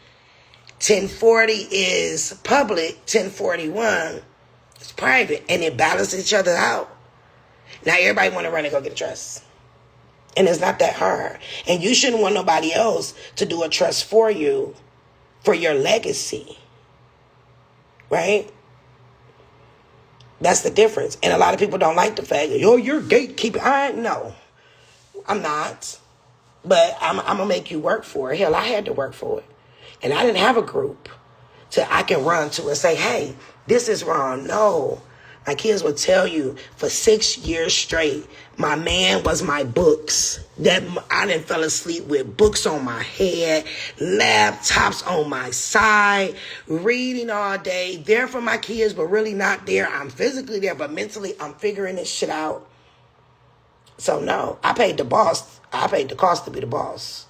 1040 is public, 1041 is private, and it balances each other out. Now everybody want to run and go get a trust. And it's not that hard. And you shouldn't want nobody else to do a trust for you for your legacy. Right? That's the difference. And a lot of people don't like the fact that, yo, you're gatekeeping. No, I'm not. But I'm going to make you work for it. Hell, I had to work for it. And I didn't have a group I can run to and say, hey, this is wrong. No. My kids will tell you for 6 years straight, my man was my books. That I didn't fell asleep with books on my head, laptops on my side, reading all day, there for my kids, but really not there. I'm physically there, but mentally I'm figuring this shit out. So no, I paid the boss. I paid the cost to be the boss.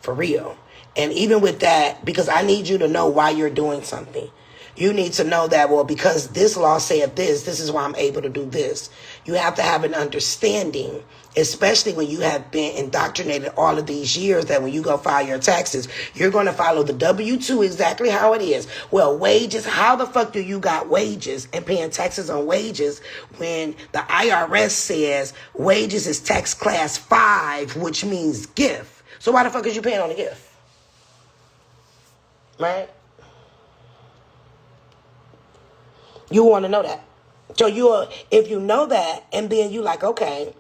For real. And even with that, because I need you to know why you're doing something. You need to know that, well, because this law said this is why I'm able to do this. You have to have an understanding, especially when you have been indoctrinated all of these years, that when you go file your taxes, you're going to follow the W-2 exactly how it is. Well, wages, how the fuck do you got wages and paying taxes on wages when the IRS says wages is tax class 5, which means gift? So why the fuck is you paying on the gift? Right? You want to know that. So if you know that, and then you like, okay,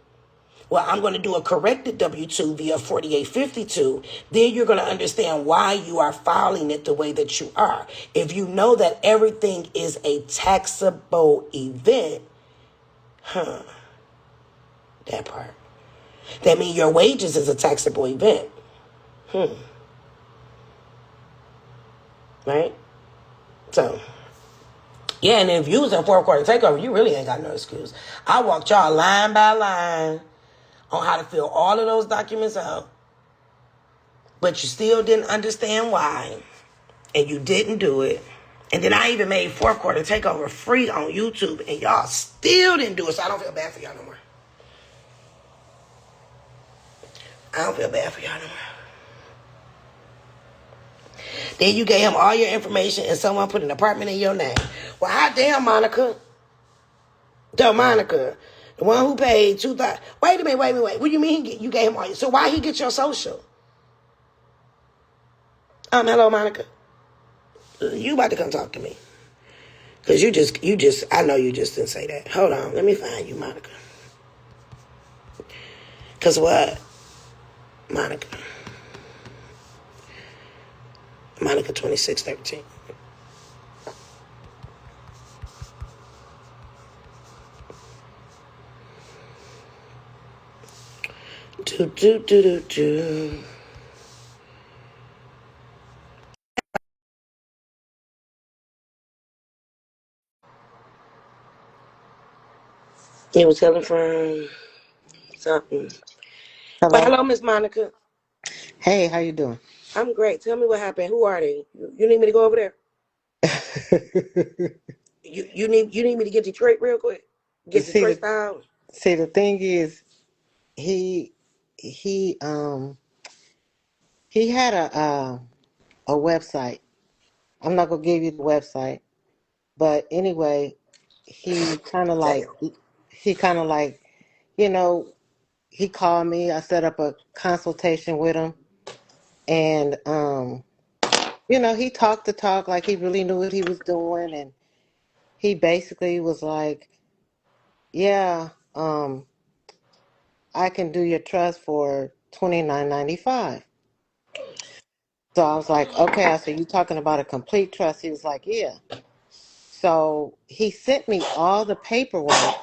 well, I'm going to do a corrected W-2 via 4852, then you're going to understand why you are filing it the way that you are. If you know that everything is a taxable event, that part. That means your wages is a taxable event. Right? So, yeah, and if you was in fourth quarter takeover, you really ain't got no excuse. I walked y'all line by line on how to fill all of those documents out, but you still didn't understand why, and you didn't do it. And then I even made fourth quarter takeover free on YouTube, and y'all still didn't do it, so I don't feel bad for y'all no more. I don't feel bad for y'all no more. Then you gave him all your information and someone put an apartment in your name. Well, how damn, Monica? Tell Monica, the one who paid $2,000. Wait a minute. What do you mean you gave him all? So why he get your social? Hello, Monica. You about to come talk to me? Cause I know you just didn't say that. Hold on, let me find you, Monica. Cause what, Monica? Monica 2613. Do. It was coming from something. Well, Hello. hello, Miss Monica. Hey, how you doing? I'm great. Tell me what happened. Who are they? You need me to go over there? You need me to get Detroit real quick? Get see Detroit the style? see the thing is he he um he had a website. I'm not gonna give you the website, but anyway, he kind of Damn. like he kind of like you know he called me. I set up a consultation with him, and he talked the talk like he really knew what he was doing, and he basically was like, yeah, I can do your trust for $29.95. So I was like, okay. I said, you talking about a complete trust? He was like, yeah. So he sent me all the paperwork,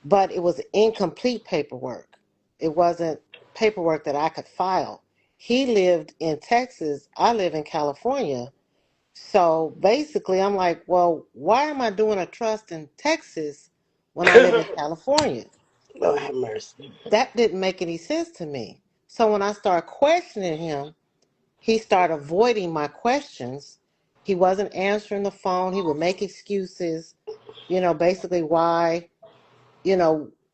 but it was incomplete paperwork. It wasn't paperwork that I could file. He lived in Texas. I live in California. So basically, I'm like, well, why am I doing a trust in Texas when I live in California? Lord have mercy. That didn't make any sense to me. So when I started questioning him, he started avoiding my questions. He wasn't answering the phone. He would make excuses. basically why,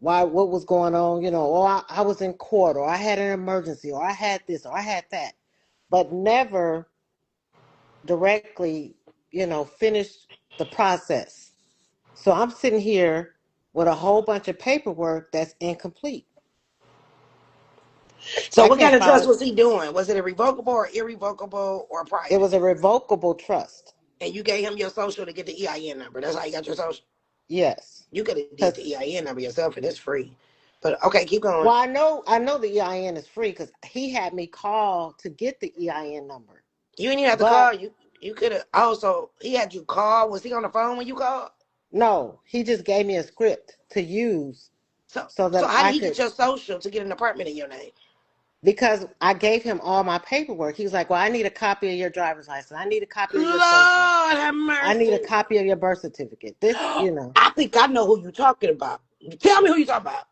why, what was going on, or I was in court, or I had an emergency, or I had this, or I had that, but never directly, finished the process. So I'm sitting here with a whole bunch of paperwork that's incomplete. So I what kind can't of trust file. was he doing? Was it a revocable or irrevocable or It private? was a revocable trust. And you gave him your social to get the EIN number. That's how you got your social. Yes. You could have did Because, the EIN number yourself, and it's free. But okay, keep going. well, I know the EIN is free because he had me call to get the EIN number. You didn't even have to call. But You could have also. He had you call. Was he on the phone when you called? no, he just gave me a script to use so So that how did I he could, get your social to get an apartment in your name? because I gave him all my paperwork. He was like, well, I need a copy of your driver's license. I need a copy of your social. Lord have I need a mercy. copy of your birth certificate. This. I think I know who you talking about. Tell me who you talking about.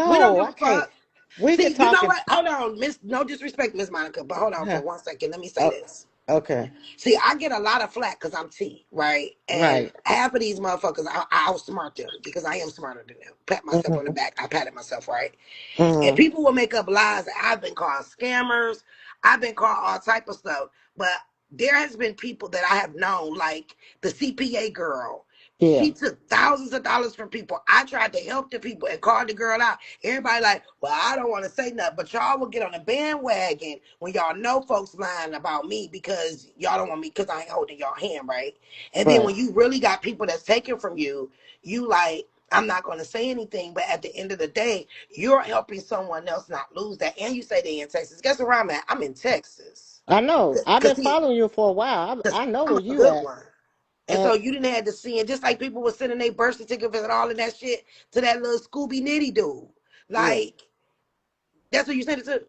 We don't No, give I a can't. fuck. We could See, you talk know in. what? Hold on, Miss. No disrespect, Miss Monica, but hold on for 1 second. Let me say Oh, this. okay. See, I get a lot of flack because I'm T, right? And Right. half of these motherfuckers, I outsmart them because I am smarter than them. Pat myself on the Hmm. back. I patted myself, right? And Hmm. people will make up lies. I've been called scammers. I've been called all type of stuff. But there has been people that I have known, like the CPA girl. Yeah. She took thousands of dollars from people. I tried to help the people and called the girl out. Everybody like, well, I don't want to say nothing, but y'all will get on the bandwagon when y'all know folks lying about me because y'all don't want me because I ain't holding y'all hand, right? And then Right. when you really got people that's taking from you, you like, I'm not going to say anything, but at the end of the day, you're helping someone else not lose that. And you say they're in Texas. Guess where I'm at? I'm in Texas. I know. I've Because been following you for a while. I know I'm where a you good at. one. And so And you didn't have to see it. Just like people were sending their birth certificates and all of that shit to that little Scooby Nitty dude. yeah. Like, that's what you sent it to?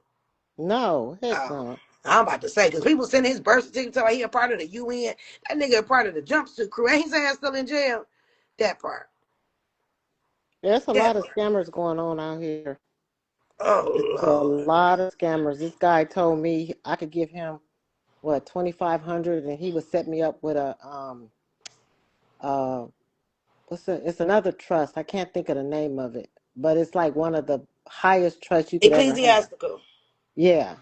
No, heck Oh, no. I'm about to say, because people send his birth certificate to like he a part of the UN. That nigga a part of the jumpsuit crew. Ain't his ass still in jail? That part. There's a That lot of part. scammers going on out here. Oh, It's a Lord. lot of scammers. This guy told me I could give him what 2,500, and he would set me up with a uh it's another trust. I can't think of the name of it, but it's like one of the highest trusts you could ever have. Ecclesiastical. Yeah.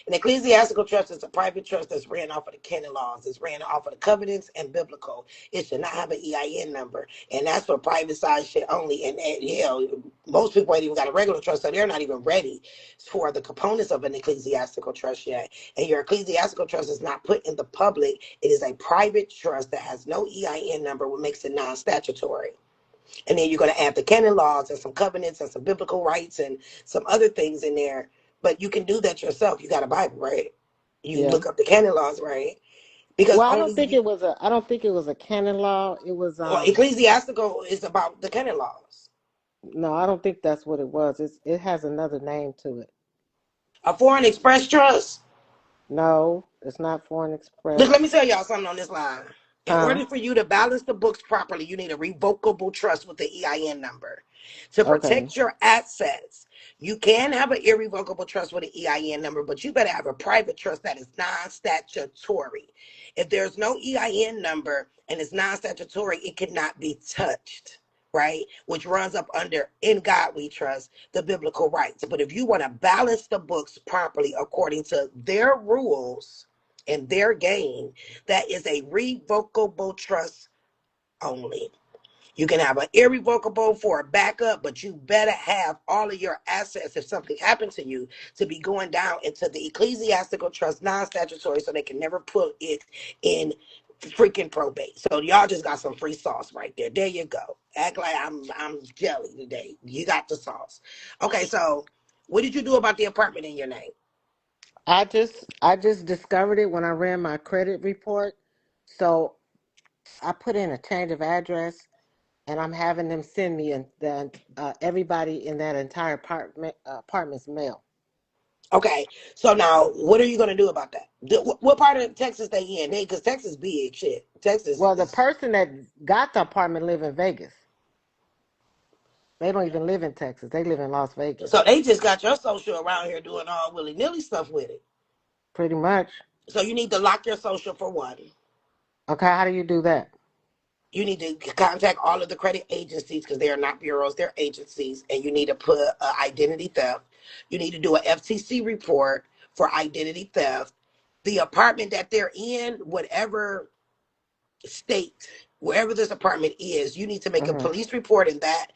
An ecclesiastical trust is a private trust that's ran off of the canon laws. It's ran off of the covenants and biblical. It should not have an EIN number. And that's for private side shit only. And hell, most people ain't even got a regular trust, so they're not even ready for the components of an ecclesiastical trust yet. And your ecclesiastical trust is not put in the public. It is a private trust that has no EIN number, what makes it non-statutory. And then you're going to add the canon laws and some covenants and some biblical rights and some other things in there. But you can do that yourself. You got a Bible, right? You Yeah. look up the canon laws, right? Because Well, only I don't think it was a canon law. It was well, ecclesiastical is about the canon laws. no, I don't think that's what it was. It has another name to it. A foreign express trust. No, it's not Foreign Look, let Express. me tell y'all something on this line. In Huh? order for you to balance the books properly, you need a revocable trust with the EIN number. To Okay. protect your assets, you can have an irrevocable trust with an EIN number, but you better have a private trust that is non statutory. If there's no EIN number and it's non statutory, it cannot be touched, right? Which runs up under In God We Trust, the biblical rights. But if you want to balance the books properly according to their rules, and their gain, that is a revocable trust only. You can have an irrevocable for a backup, but you better have all of your assets if something happened to you to be going down into the ecclesiastical trust, non-statutory, so they can never put it in freaking probate. So y'all just got some free sauce right there. There you go. Act like I'm jelly today. You got the sauce. Okay, so what did you do about the apartment in your name? I just discovered it when I ran my credit report. So I put in a change of address, and I'm having them send me everybody in that entire apartment's mail. Okay, so now what are you gonna do about that? What part of Texas they in? Hey, because Texas big shit. Texas Well, the is person that got the apartment live in Vegas. They don't even live in Texas. They live in Las Vegas. so they just got your social around here doing all willy nilly stuff with it. Pretty much. So you need to lock your social for one. Okay, how do you do that? You need to contact all of the credit agencies because they are not bureaus, they're agencies, and you need to put identity theft. You need to do an FTC report for identity theft. The apartment that they're in, whatever state, wherever this apartment is, you need to make a Mhm. police report in that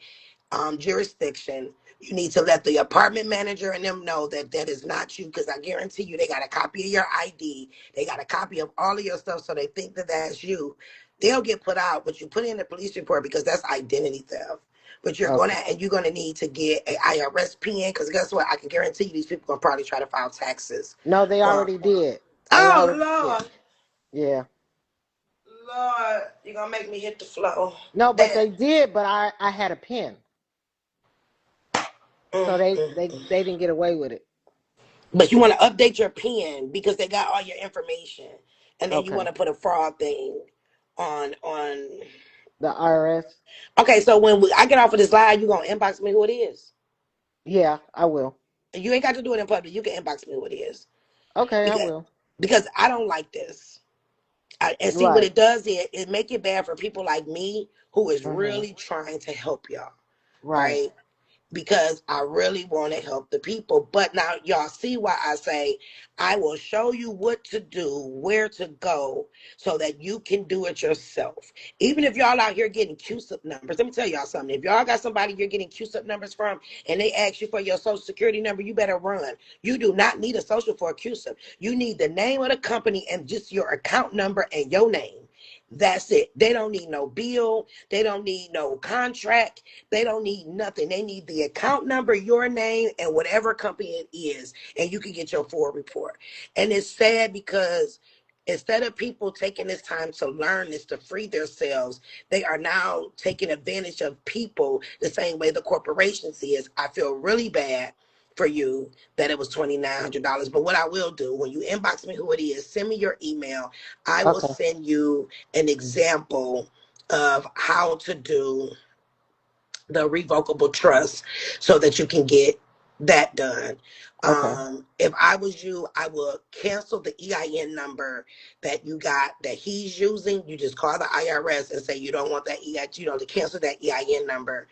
jurisdiction. You need to let the apartment manager and them know that that is not you, because I guarantee you they got a copy of your ID. They got a copy of all of your stuff, so they think that that's you. They'll get put out, but you put in a police report because that's identity theft. But Okay. you're gonna need to get an IRS PN, because guess what? I can guarantee you these people gonna probably try to file taxes. No, they Or already did. They oh already did. Lord, Yeah. Lord, you're gonna make me hit the floor. No, but That they did. But I had a pen, mm, so they mm. they they didn't get away with it. But you want to update your PIN because they got all your information, and then you want Okay. to put a fraud thing on. The IRS. Okay, so when I get off of this live, you gonna inbox me who it is. Yeah, I will. And you ain't got to do it in public. You can inbox me who it is Okay, I because will. I don't like this. And see what Right. it does is it make it bad for people like me who is Mhm. really trying to help y'all, Right. right? Because I really want to help the people. But now y'all see why I say I will show you what to do, where to go, so that you can do it yourself. Even if y'all out here getting QSUP numbers, let me tell y'all something. If y'all got somebody you're getting QSUP numbers from and they ask you for your social security number, you better run. You do not need a social for a QSUP. You need the name of the company and just your account number and your name. That's it. They don't need no bill. They don't need no contract. They don't need nothing. They need the account number, your name, and whatever company it is, and you can get your full report. And it's sad because instead of people taking this time to learn this to free themselves, they are now taking advantage of people the same way the corporations is. I feel really bad for you that it was $2,900. But what I will do when you inbox me who it is, send me your email. I will Okay. send you an example of how to do the revocable trust so that you can get that done. Okay. If I was you, I would cancel the EIN number that you got that he's using. You just call the IRS and say you don't want that to cancel that EIN number.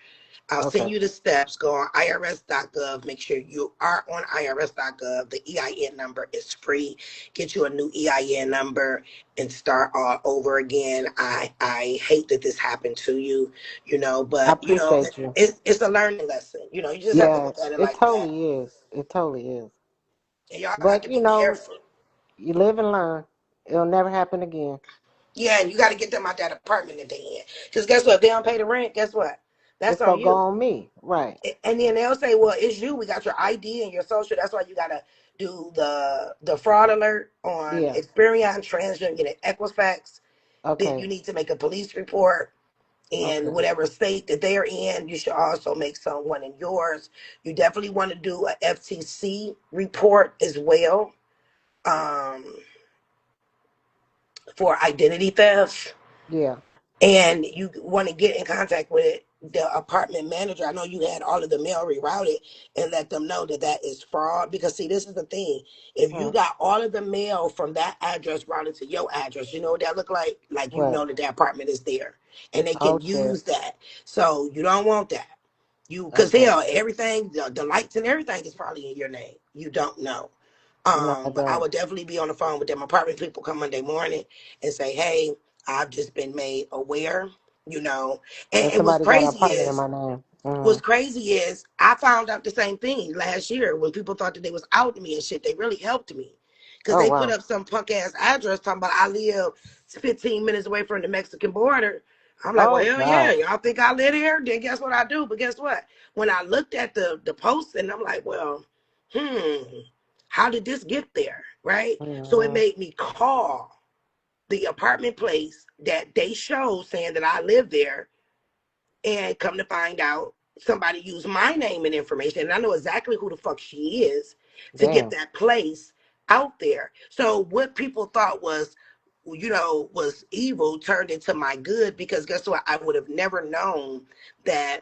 I'll send Okay. you the steps. Go on irs.gov. Make sure you are on irs.gov. The EIN number is free. Get you a new EIN number and start all over again. I hate that this happened to you, I but appreciate you. it's a learning lesson. You just have to look Yes, at it it like that. totally is. It totally is. And y'all got But to be careful. you live and learn. It'll never happen again. Yeah, and you got to get them out that apartment that they in. Because guess what? If they don't pay the rent, guess what? That's It's on gonna go you. on me. Right. And then they'll say, "Well, it's you. We got your ID and your social. That's why you gotta do the fraud alert on Yeah. Experian, TransUnion, and Equifax. Then you Okay. need to make a police report in Okay. whatever state that they're in. You should also make someone in yours. You definitely want to do a FTC report as well, um, for identity theft. Yeah. And you want to get in contact with the apartment manager. I know you had all of the mail rerouted, and let them know that that is fraud. Because see, this is the thing: if you Hmm. got all of the mail from that address routed to your address, you know what that look like? Like you Right. know that the apartment is there, and they Oh can shit. use that. So you don't want that. Because Okay. hell, everything, the lights and everything is probably in your name. You don't know. No, I But I don't. would definitely be on the phone with them apartment people come Monday morning and say, "Hey, I've just been made aware." You know, And and somebody got an apartment in my name. what's Hmm. crazy is I found out the same thing last year when people thought that they was outing me and shit. They really helped me because Oh they put wow. up some punk ass address talking about I live 15 minutes away from the Mexican border. I'm like, well, Oh hell yeah, God. y'all think I live here? Then guess what I do? But guess what? When I looked at the post and I'm like, well, hmm, how did this get there? Right? So it Hmm. made me call the apartment place that they showed saying that I live there, and come to find out, somebody used my name and information, and I know exactly who the fuck she is, to get Damn. that place out there. So what people thought was evil turned into my good, because guess what? I would have never known that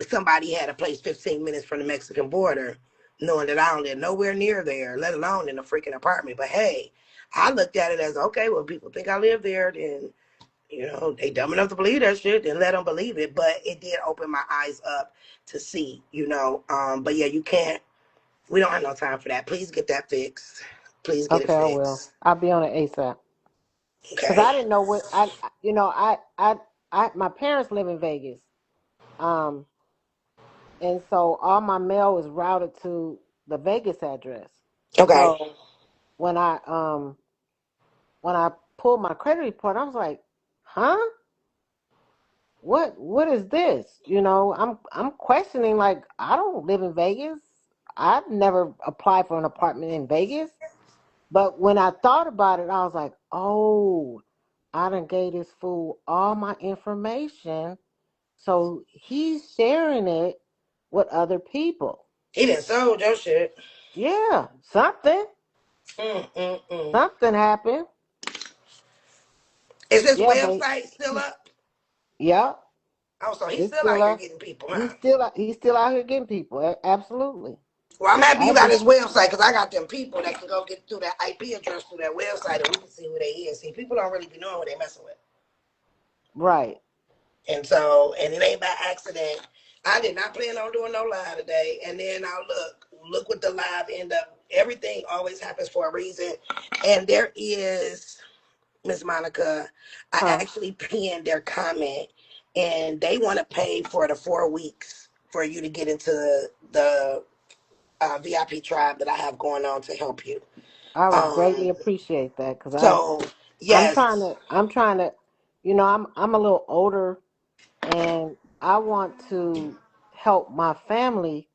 somebody had a place 15 minutes from the Mexican border, knowing that I don't live nowhere near there, let alone in a freaking apartment. But hey, I looked at it as, okay, well, people think I live there, then They dumb enough to believe that shit, then let them believe it. But it did open my eyes up to see. But yeah, you can't. We don't have no time for that. Please get that fixed. Please get it Okay, I will. fixed. I'll be on it ASAP. Cause Okay. I didn't know what you know, my parents live in Vegas. Um, and so all my mail is routed to the Vegas address. Okay. So when I pulled my credit report, I was like, huh? What is this? I'm questioning, like, I don't live in Vegas. I've never applied for an apartment in Vegas. But when I thought about it, I was like, oh, I done gave this fool all my information. So he's sharing it with other people. He done sold your shit. Yeah, something. Mm. Something happened. Is this Yeah, but website still up? yeah, Oh, so he's it's still out still here up. getting people, huh? He's still out here getting people. Absolutely. Well, I'm happy I you got just his website because I got them people that can go get through that IP address through that website and we can see who they is. See, people don't really be knowing what they messing with. right. And it ain't by accident. I did not plan on doing no live today. And then I'll look what the live end up. Everything always happens for a reason. And there is, Miss Monica, I Huh. actually pinned their comment and they want to pay for the 4 weeks for you to get into the VIP tribe that I have going on to help you. I would Um, greatly appreciate that because so I'm trying yes, to I'm trying to I'm a little older, and I want to help my family,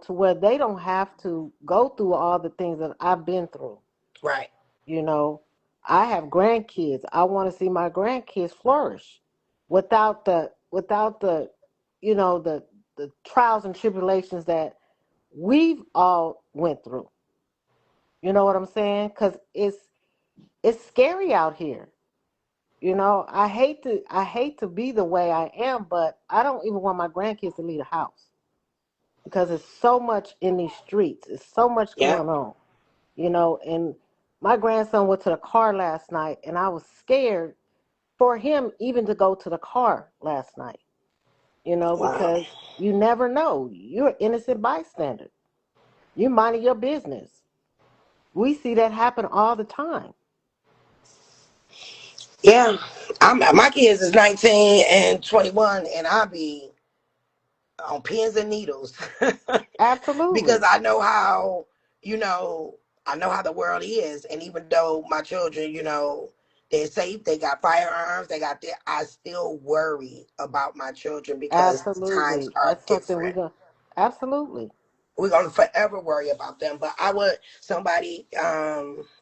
to where they don't have to go through all the things that I've been through. right. You know, I have grandkids. I want to see my grandkids flourish without the the trials and tribulations that we've all went through. You know what I'm saying? Because it's scary out here. I hate to be the way I am, but I don't even want my grandkids to leave the house because it's so much in these streets. It's so much Yeah. going on. And my grandson went to the car last night, and I was scared for him even to go to the car last night. Wow. Because you never know. You're an innocent bystander. You minding your business. We see that happen all the time. Yeah. My kids is 19 and 21, and I'll be on pins and needles because Absolutely. you know, I know how the world is. And even though my children, they're safe, they got firearms, I still worry about my children because times Absolutely. are That's something different. absolutely. We're gonna forever worry about them. But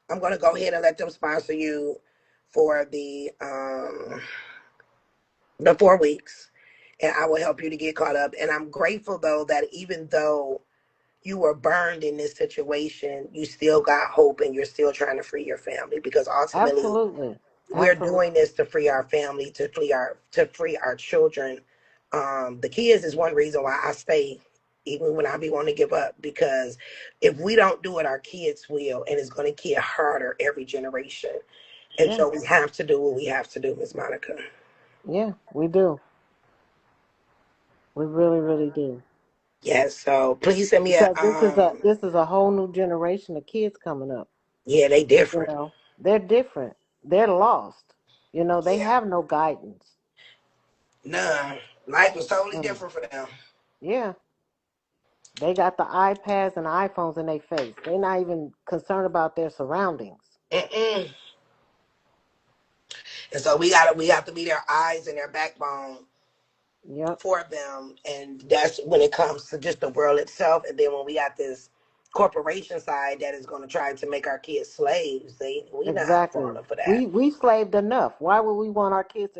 I'm gonna go ahead and let them sponsor you for the 4 weeks, and I will help you to get caught up. And I'm grateful though that even though you were burned in this situation, you still got hope and you're still trying to free your family because ultimately Absolutely. we're doing Absolutely. this to free our family, to free our children. The kids is one reason why I stay even when I be wanting to give up because if we don't do it, our kids will, and it's going to get harder every generation. And Yeah. so we have to do what we have to do, Miss Monica. Yeah, we do. We really, really do. Yes. So please send me a Because this is a whole new generation of kids coming up. Yeah, they different. They're different. They're lost. They Yeah. have no guidance. None. Life was totally Mm. different for them. Yeah. They got the iPads and the iPhones in their face. They're not even concerned about their surroundings. Mm-mm. And so we have to be their eyes and their backbone Yep. for them. And that's when it comes to just the world itself. And then when we got this corporation side that is going to try to make our kids slaves, we not Exactly. falling for that. We slaved enough. Why would we want our kids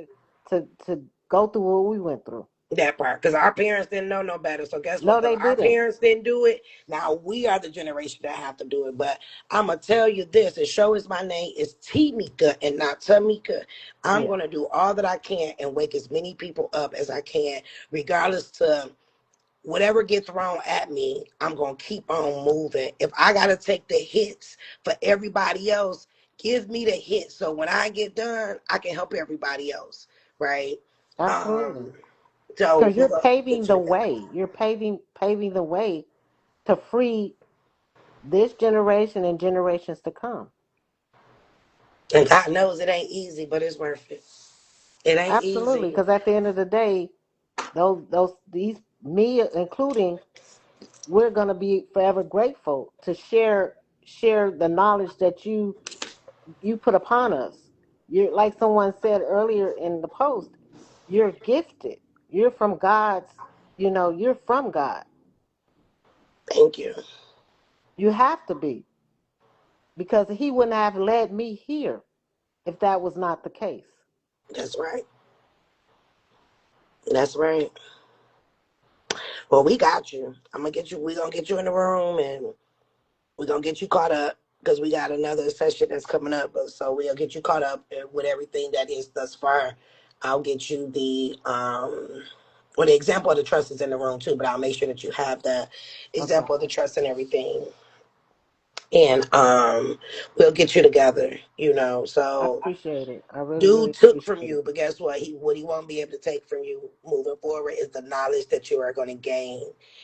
to go through what we went through? That part, because our parents didn't know no better. So guess what? No, Because they our didn't. parents didn't do it, now we are the generation that have to do it. But I'm gonna tell you this: the show is my name is Tamika and not Tamika. I'm Yeah. gonna do all that I can and wake as many people up as I can, regardless to whatever gets thrown at me. I'm gonna keep on moving. If I gotta take the hits for everybody else, give me the hit so when I get done, I can help everybody else, right? Absolutely. Um, so Because we're you're gonna paving get you the together. way. You're paving the way to free this generation and generations to come. And God knows it ain't easy, but it's worth it. It ain't Absolutely. easy. Because at the end of the day, these me including, we're gonna be forever grateful to share the knowledge that you put upon us. You're like someone said earlier in the post, you're gifted. You're from God's, you're from God. Thank you. You have to be, because he wouldn't have led me here if that was not the case. That's right. That's right. Well, we got you. I'm gonna get you. We gonna get you in the room, and we're gonna get you caught up because we got another session that's coming up. So we'll get you caught up with everything that is thus far. I'll get you the example of the trust is in the room too, but I'll make sure that you have the Okay. example of the trust and everything. And we'll get you together, I So appreciate it. I really, really dude took from appreciate it. you, but guess what he won't be able to take from you moving forward is the knowledge that you are going to gain,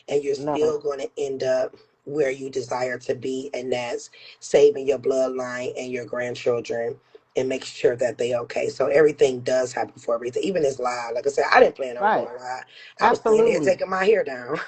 and you're No. still going to end up where you desire to be, and that's saving your bloodline and your grandchildren and making sure that they okay. So everything does happen for a reason. Even this live, like I said, I didn't plan on Right. going live. I was staying there Absolutely. taking my hair down,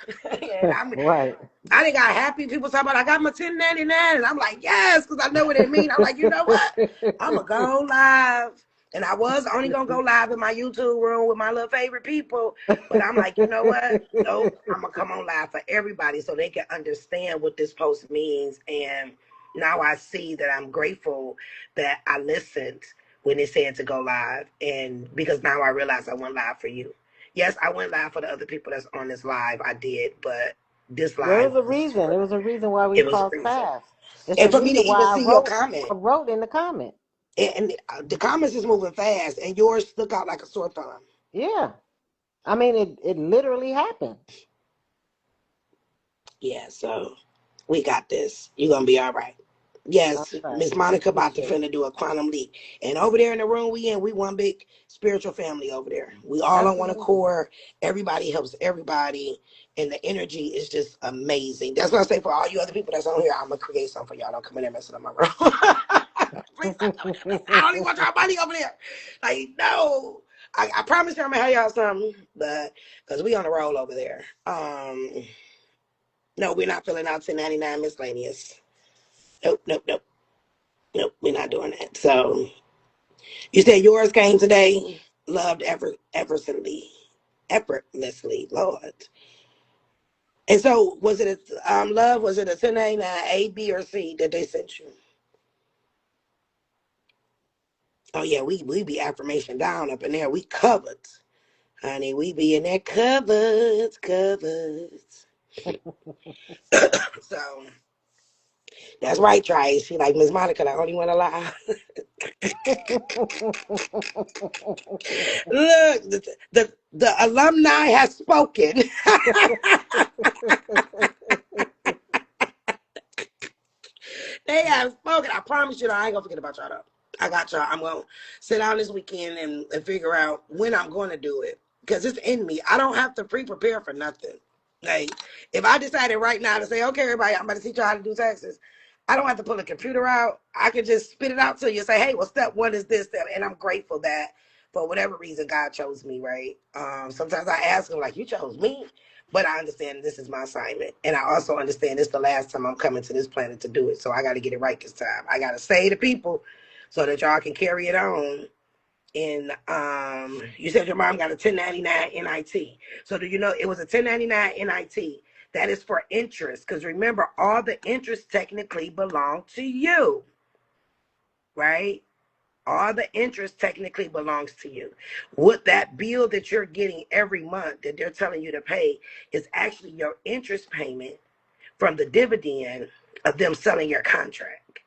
and Right. I didn't got happy people talking about I got my 1099, and I'm like, yes, because I know what it means. I'm like, you know what? I'm gonna go live. And I was only gonna go live in my YouTube room with my little favorite people. But I'm like, you know what? Nope. I'm gonna come on live for everybody so they can understand what this post means. And now I see that I'm grateful that I listened when it said to go live. And because now I realize I went live for you. Yes, I went live for the other people that's on this live. I did, but this There live was a was reason. There was a reason why we it was a crossed reason. paths. It's the And for me to reason even why see your comment. I wrote in the comment. And the comments is moving fast, and yours stuck out like a sore thumb. Yeah. I mean, it literally happened. Yeah, so we got this. You're gonna be all right. All Yes, right. Miss Monica about to Appreciate it. finna do a quantum leap. And over there in the room we one big spiritual family over there. We all on one Absolutely. accord. Everybody helps everybody. And the energy is just amazing. That's what I say for all you other people that's on here. I'm gonna create something for y'all. Don't come in there messing up my room. Please stop coming in there messing. I don't even want y'all money over there. Like, no. I promise you I'm gonna have y'all something, but because we on the roll over there. No, we're not filling out 1099 miscellaneous. Nope, nope, nope, nope. We're not doing that. So you said yours came today. Loved effortlessly, Lord. And so was it love? Was it a 1099 A, B, or C that they sent you? Oh yeah, we be affirmation down up in there. We covered, honey. We be in there covered. So that's right, Trice. She like Miss Monica, the only one alive. Look, the alumni has spoken. They have spoken. I promise you, I ain't gonna forget about y'all though. I got y'all. I'm gonna sit down this weekend and figure out when I'm going to do it because it's in me. I don't have to pre-prepare for nothing. Like if I decided right now to say, okay, everybody, I'm going to teach you how to do taxes. I don't have to pull a computer out. I can just spit it out to you and say, hey, well, step one is this step, and I'm grateful that for whatever reason God chose me. Right? Sometimes I ask him like, you chose me. But I understand this is my assignment. And I also understand this is the last time I'm coming to this planet to do it. So I got to get it right this time. I got to say to people so that y'all can carry it on. And you said your mom got a 1099 NIT. So do you know it was a 1099 NIT? That is for interest. Because remember, all the interest technically belong to you. Right? All the interest technically belongs to you. What that bill that you're getting every month that they're telling you to pay is actually your interest payment from the dividend of them selling your contract,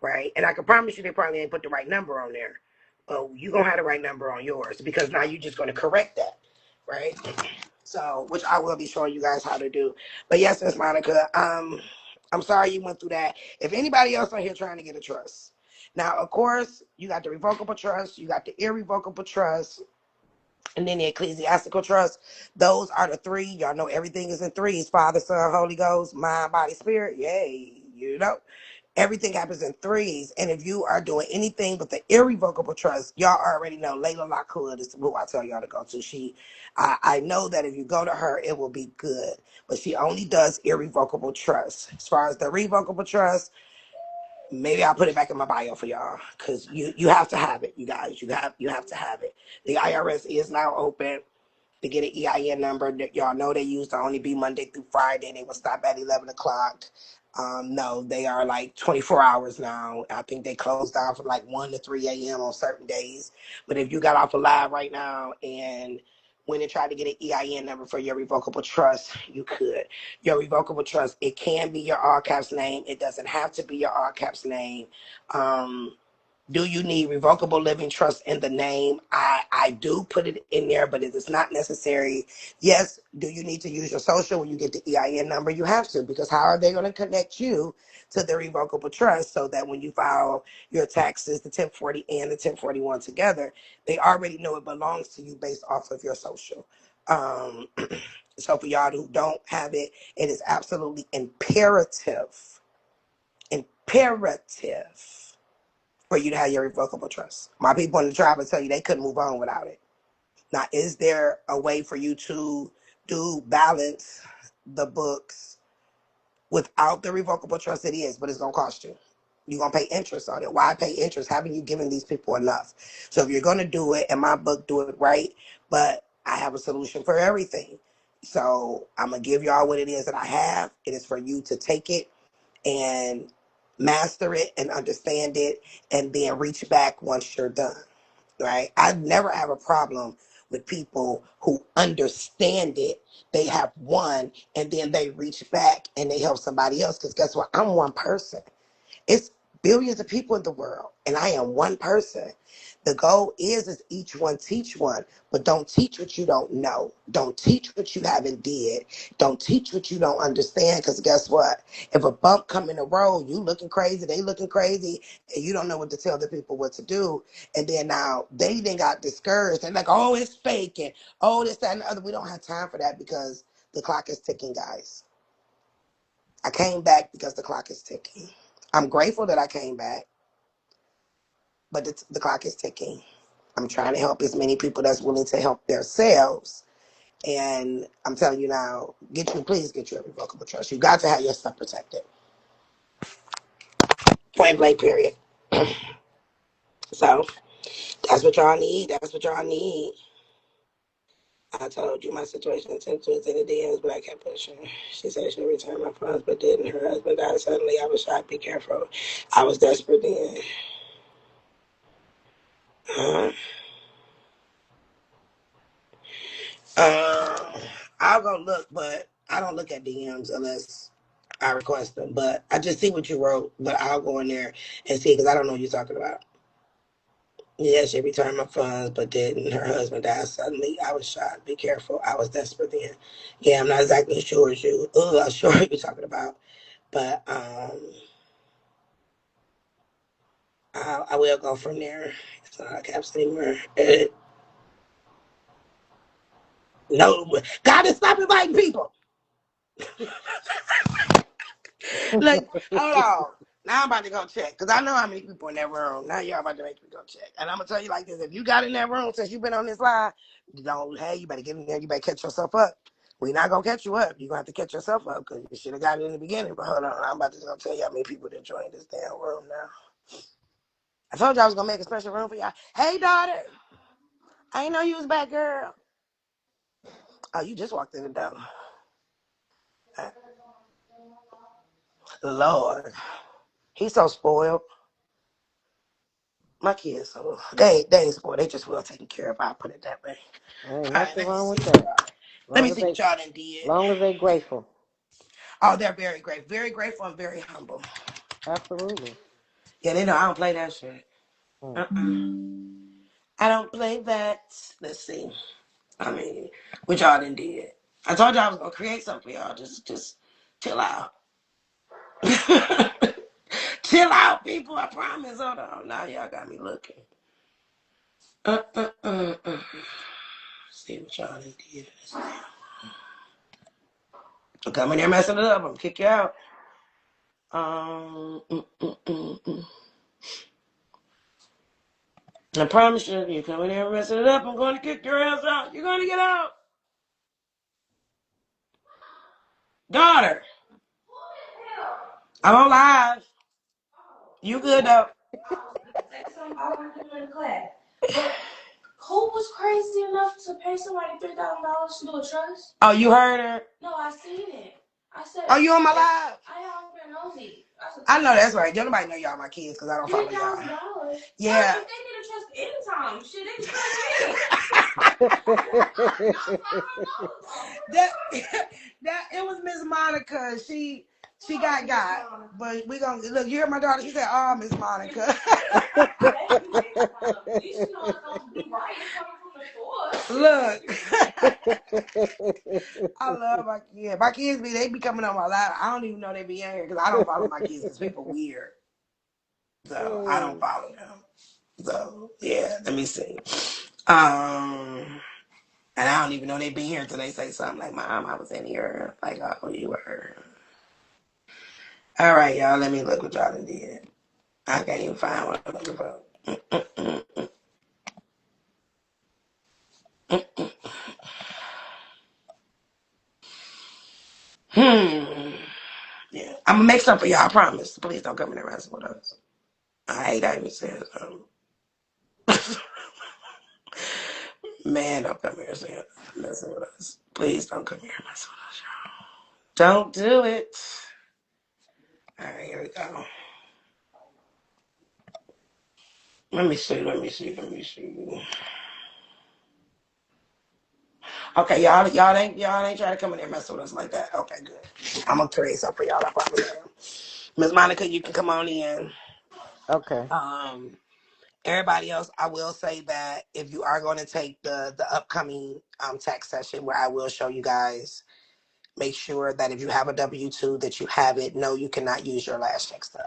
right? And I can promise you they probably ain't put the right number on there. Oh, you're going to have the right number on yours because now you're just going to correct that, right? So, which I will be showing you guys how to do. But yes, Miss Monica, I'm sorry you went through that. If anybody else on here trying to get a trust, Now, of course, you got the revocable trust, you got the irrevocable trust, and then the ecclesiastical trust. Those are the three. Y'all know everything is in threes: Father, Son, Holy Ghost, mind, body, spirit. Yay. You know, everything happens in threes. And if you are doing anything but the irrevocable trust, y'all already know Layla Lockwood is who I tell y'all to go to. I know that if you go to her, it will be good. But she only does irrevocable trust. As far as the revocable trust, maybe I'll put it back in my bio for y'all, because you have to have it, you guys. You have to have it. The IRS is now open to get an EIN number. Y'all know they used to only be Monday through Friday. They will stop at 11 o'clock. No, they are like 24 hours now. I think they close down from like 1 to 3 a.m. on certain days. But if you got off a live right now and when they try to get an EIN number for your revocable trust, you could. Your revocable trust, it can be your all caps name. It doesn't have to be your all caps name. Do you need revocable living trust in the name? I do put it in there, but it is not necessary. Yes, do you need to use your social when you get the EIN number? You have to, because how are they going to connect you to the revocable trust so that when you file your taxes, the 1040 and the 1041 together, they already know it belongs to you based off of your social. Um, so for y'all who don't have it, it is absolutely imperative for you to have your revocable trust. My people in the tribe will tell you they couldn't move on without it. Now, is there a way for you to do balance the books without the revocable trust? It is, but it's gonna cost you. You're gonna pay interest on it. Why pay interest? Haven't you given these people enough? So if you're gonna do it, in my book, do it right. But I have a solution for everything. So I'm gonna give y'all what it is that I have. It is for you to take it and master it and understand it, and then reach back once you're done. Right? I never have a problem with people who understand it. They have one and then they reach back and they help somebody else, because guess what? I'm one person. It's billions of people in the world, and I am one person. The goal is each one teach one, but don't teach what you don't know. Don't teach what you haven't did. Don't teach what you don't understand, because guess what? If a bump come in the road, you looking crazy, they looking crazy, and you don't know what to tell the people what to do. And then now they then got discouraged. They're like, oh, it's fake, and oh, this, that, and the other. We don't have time for that, because the clock is ticking, guys. I came back because the clock is ticking. I'm grateful that I came back, but the clock is ticking. I'm trying to help as many people that's willing to help themselves. And I'm telling you now, please get your irrevocable trust. You got to have your stuff protected. Point blank, period. So that's what y'all need. That's what y'all need. I told you my situation in 10 twins in the DMs, but I kept pushing. She said she returned my funds, but didn't. Her husband died suddenly. I was shocked. Be careful. I was desperate then. Uh, uh, I'll go look, but I don't look at DMs unless I request them. But I just see what you wrote, but I'll go in there and see, because I don't know what you're talking about. Yeah, she returned my funds, but didn't. Her husband died suddenly. I was shocked. Be careful. I was desperate then. Yeah, I'm not exactly sure as you. I'm sure what you're talking about, but I will go from there. It's not caps anymore. No, God is stop inviting people. Look, hold on. Now I'm about to go check, because I know how many people in that room. Now y'all about to make me go check. And I'm going to tell you like this. If you got in that room since you've been on this live, you better get in there. You better catch yourself up. We're not going to catch you up. You're going to have to catch yourself up, because you should have got it in the beginning. But hold on. I'm about to go tell you how many people that joined this damn room now. I told you I was going to make a special room for y'all. Hey, daughter. I ain't know you was back, girl. Oh, you just walked in the door. Lord. He's so spoiled. My kids, so they ain't spoiled. They just well taken care of. I'll put it that way. Ain't All right, nothing let me wrong see. with that. Let me Long as see what they, y'all done did. long as they grateful. Oh, they're very grateful and very humble. Absolutely. Yeah, they know I don't play that shit. Mm. I don't play that. Let's see. I mean, what y'all done did. I told y'all I was gonna create something for y'all. Just chill out. Chill out, people. I promise. Hold on. Now y'all got me looking. See what y'all did. I'm coming here messing it up. I'm gonna kick you out. I promise you, you come in here messing it up, I'm going to kick your ass out. You're going to get out. Daughter, I'm on live. You good though? Who was crazy enough to pay somebody $3,000 to do a trust? Oh, you heard her? No, I seen it. I said. Oh, you on my live? I have been nosy. I know that's right. Don't nobody know y'all my kids because I don't follow y'all. $3,000. Yeah. If they need a trust anytime, shit, they can that it was Miss Monica. She got, but we gonna look. You hear my daughter? She said, "Oh, Miss Monica." Look, I love my kids. My kids they be coming on my live. I don't even know they be in here because I don't follow my kids because people weird. So I don't follow them. So yeah, let me see. And I don't even know they be here until they say something like, "Mom, I was in here." Like, oh, you were. All right, y'all. Let me look what y'all done did. I can't even find what I'm looking for. Yeah, I'm gonna make something for y'all. I promise. Please don't come in and mess with us. I hate I even said something. Man, don't come here and messing with us. Please don't come here and mess with us, y'all. Don't do it. All right, here we go. Let me see. Okay, y'all ain't trying to come in there and mess with us like that. Okay, good. I'm gonna create something for y'all. I promise. Miss Monica, you can come on in. Okay. Everybody else, I will say that if you are going to take the upcoming tax session where I will show you guys, make sure that if you have a W-2 that you have it. No, you cannot use your last check stub.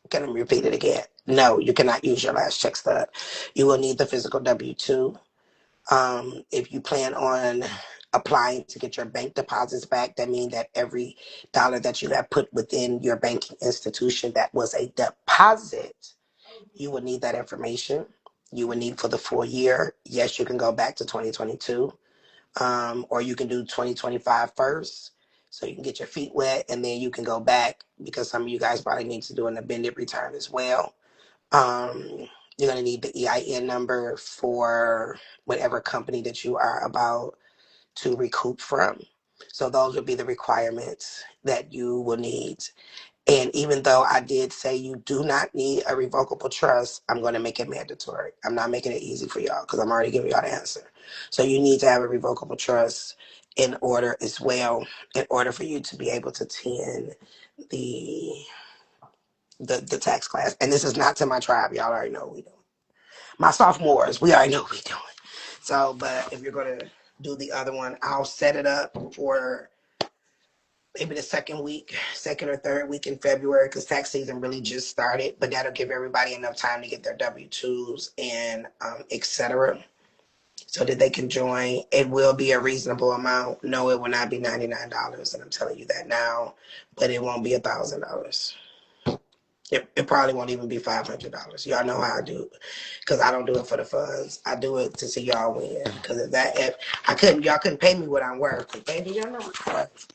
Can I repeat it again? No, you cannot use your last check stub. You will need the physical W-2. If you plan on applying to get your bank deposits back, that means that every dollar that you have put within your banking institution that was a deposit, you would need that information. You would need for the full year. Yes, you can go back to 2022, or you can do 2025 first, so you can get your feet wet, and then you can go back because some of you guys probably need to do an amended return as well. You're going to need the EIN number for whatever company that you are about to recoup from. So those would be the requirements that you will need. And even though I did say you do not need a revocable trust, I'm going to make it mandatory. I'm not making it easy for y'all because I'm already giving y'all the answer. So you need to have a revocable trust in order as well, in order for you to be able to attend the tax class. And this is not to my tribe. Y'all already know what we doing. My sophomores, we already know what we doing. So, but if you're going to do the other one, I'll set it up for maybe the second or third week in February because tax season really just started. But that'll give everybody enough time to get their W-2s and etc. so that they can join. It will be a reasonable amount. No, it will not be $99, and I'm telling you that now. But it won't be $1,000. It probably won't even be $500. Y'all know how I do it because I don't do it for the funds. I do it to see y'all win. Because if y'all couldn't pay me what I'm worth. Cause baby, y'all know what I'm worth.